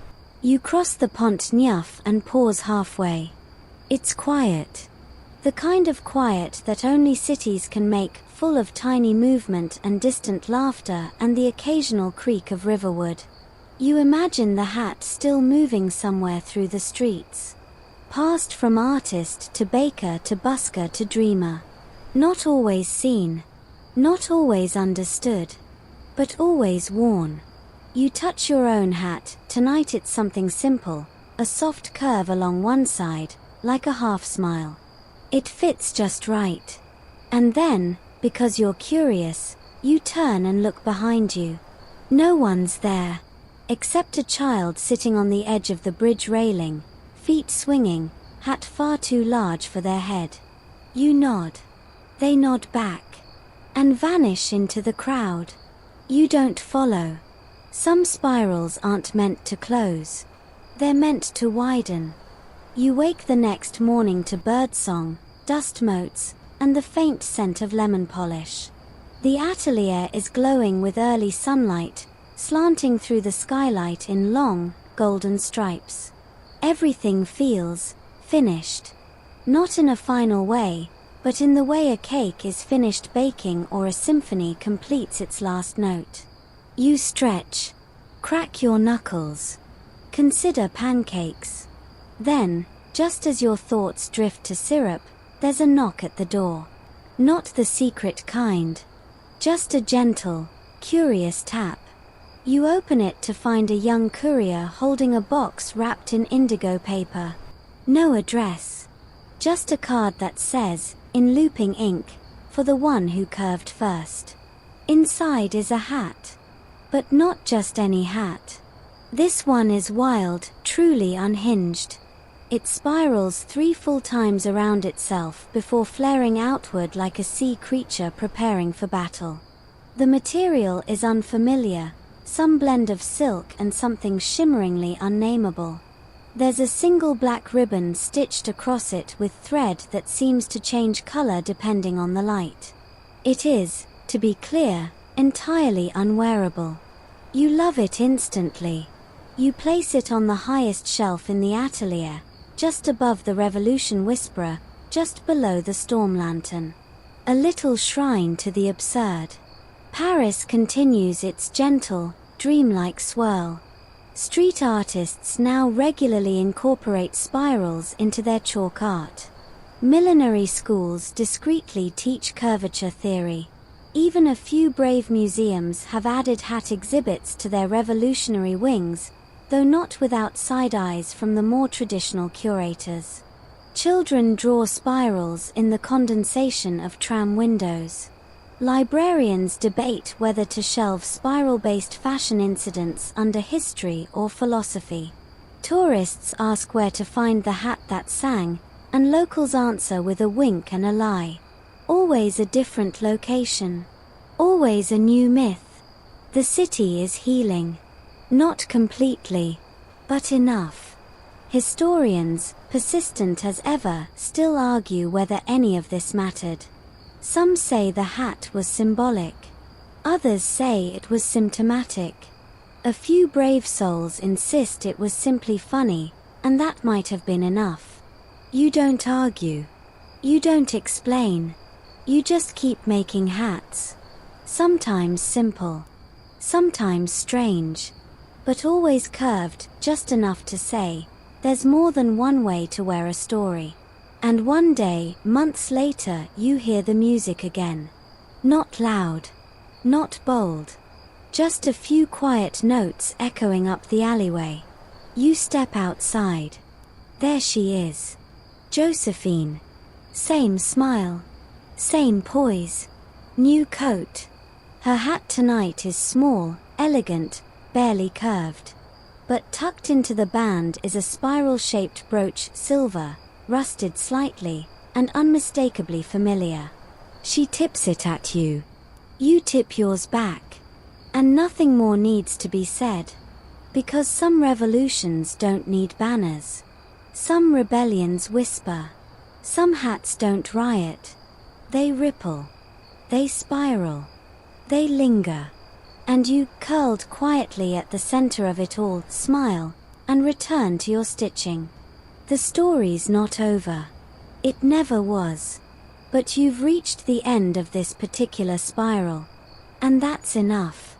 You cross the Pont Neuf and pause halfway. It's quiet. The kind of quiet that only cities can make, full of tiny movement and distant laughter and the occasional creak of riverwood. You imagine the hat still moving somewhere through the streets. Passed from artist to baker to busker to dreamer. Not always seen. Not always understood. But always worn. You touch your own hat, tonight it's something simple, a soft curve along one side, like a half smile. It fits just right. And then, because you're curious, you turn and look behind you. No one's there. Except a child sitting on the edge of the bridge railing, feet swinging, hat far too large for their head. You nod. They nod back. And vanish into the crowd. You don't follow. Some spirals aren't meant to close. They're meant to widen. You wake the next morning to birdsong, dust motes, and the faint scent of lemon polish. The atelier is glowing with early sunlight, slanting through the skylight in long, golden stripes. Everything feels finished. Not in a final way, but in the way a cake is finished baking or a symphony completes its last note. You stretch. Crack your knuckles. Consider pancakes. Then, just as your thoughts drift to syrup, there's a knock at the door. Not the secret kind. Just a gentle, curious tap. You open it to find a young courier holding a box wrapped in indigo paper. No address. Just a card that says, in looping ink, for the one who curved first. Inside is a hat. But not just any hat. This one is wild, truly unhinged. It spirals 3 full times around itself before flaring outward like a sea creature preparing for battle. The material is unfamiliar, some blend of silk and something shimmeringly unnameable. There's a single black ribbon stitched across it with thread that seems to change color depending on the light. It is, to be clear, entirely unwearable. You love it instantly. You place it on the highest shelf in the atelier, just above the Revolution Whisperer, just below the storm lantern. A little shrine to the absurd. Paris continues its gentle, dreamlike swirl. Street artists now regularly incorporate spirals into their chalk art. Millinery schools discreetly teach curvature theory. Even a few brave museums have added hat exhibits to their revolutionary wings, though not without side eyes from the more traditional curators. Children draw spirals in the condensation of tram windows. Librarians debate whether to shelve spiral-based fashion incidents under history or philosophy. Tourists ask where to find the hat that sang, and locals answer with a wink and a lie. Always a different location. Always a new myth. The city is healing. Not completely, but enough. Historians, persistent as ever, still argue whether any of this mattered. Some say the hat was symbolic. Others say it was symptomatic. A few brave souls insist it was simply funny, and that might have been enough. You don't argue. You don't explain. You just keep making hats. Sometimes simple. Sometimes strange. But always curved, just enough to say, there's more than one way to wear a story. And one day, months later, you hear the music again. Not loud. Not bold. Just a few quiet notes echoing up the alleyway. You step outside. There she is. Josephine. Same smile. Same poise. New coat. Her hat tonight is small, elegant, barely curved. But tucked into the band is a spiral-shaped brooch, silver, rusted slightly, and unmistakably familiar. She tips it at you. You tip yours back. And nothing more needs to be said. Because some revolutions don't need banners. Some rebellions whisper. Some hats don't riot. They ripple. They spiral. They linger. And you, curled quietly at the center of it all, smile, and return to your stitching. The story's not over. It never was. But you've reached the end of this particular spiral. And that's enough.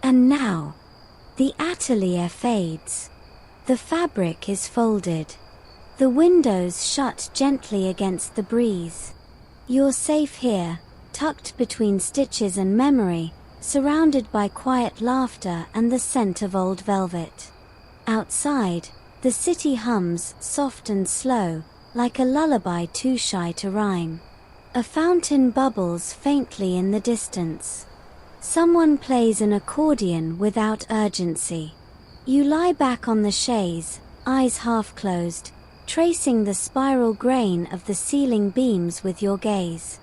And now, the atelier fades. The fabric is folded. The windows shut gently against the breeze. You're safe here, tucked between stitches and memory, surrounded by quiet laughter and the scent of old velvet. Outside, the city hums, soft and slow, like a lullaby too shy to rhyme. A fountain bubbles faintly in the distance. Someone plays an accordion without urgency. You lie back on the chaise, eyes half closed, tracing the spiral grain of the ceiling beams with your gaze.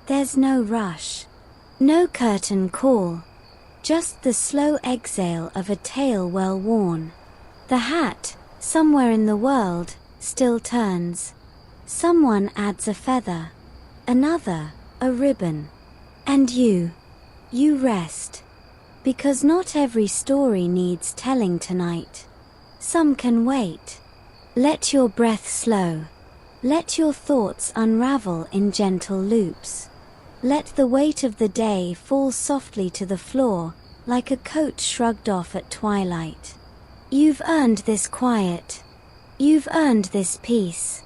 There's no rush. No curtain call. Just the slow exhale of a tale well worn. The hat, somewhere in the world, still turns. Someone adds a feather. Another, a ribbon. And you rest. Because not every story needs telling tonight. Some can wait. Let your breath slow. Let your thoughts unravel in gentle loops. Let the weight of the day fall softly to the floor, like a coat shrugged off at twilight. You've earned this quiet. You've earned this peace.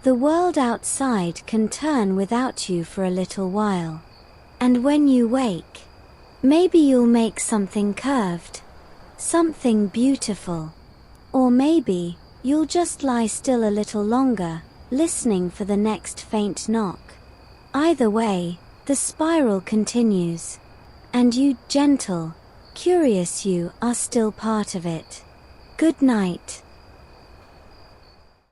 The world outside can turn without you for a little while. And when you wake, maybe you'll make something curved, something beautiful. Or maybe you'll just lie still a little longer, listening for the next faint knock. Either way, the spiral continues. And you, gentle, curious you, are still part of it. Good night.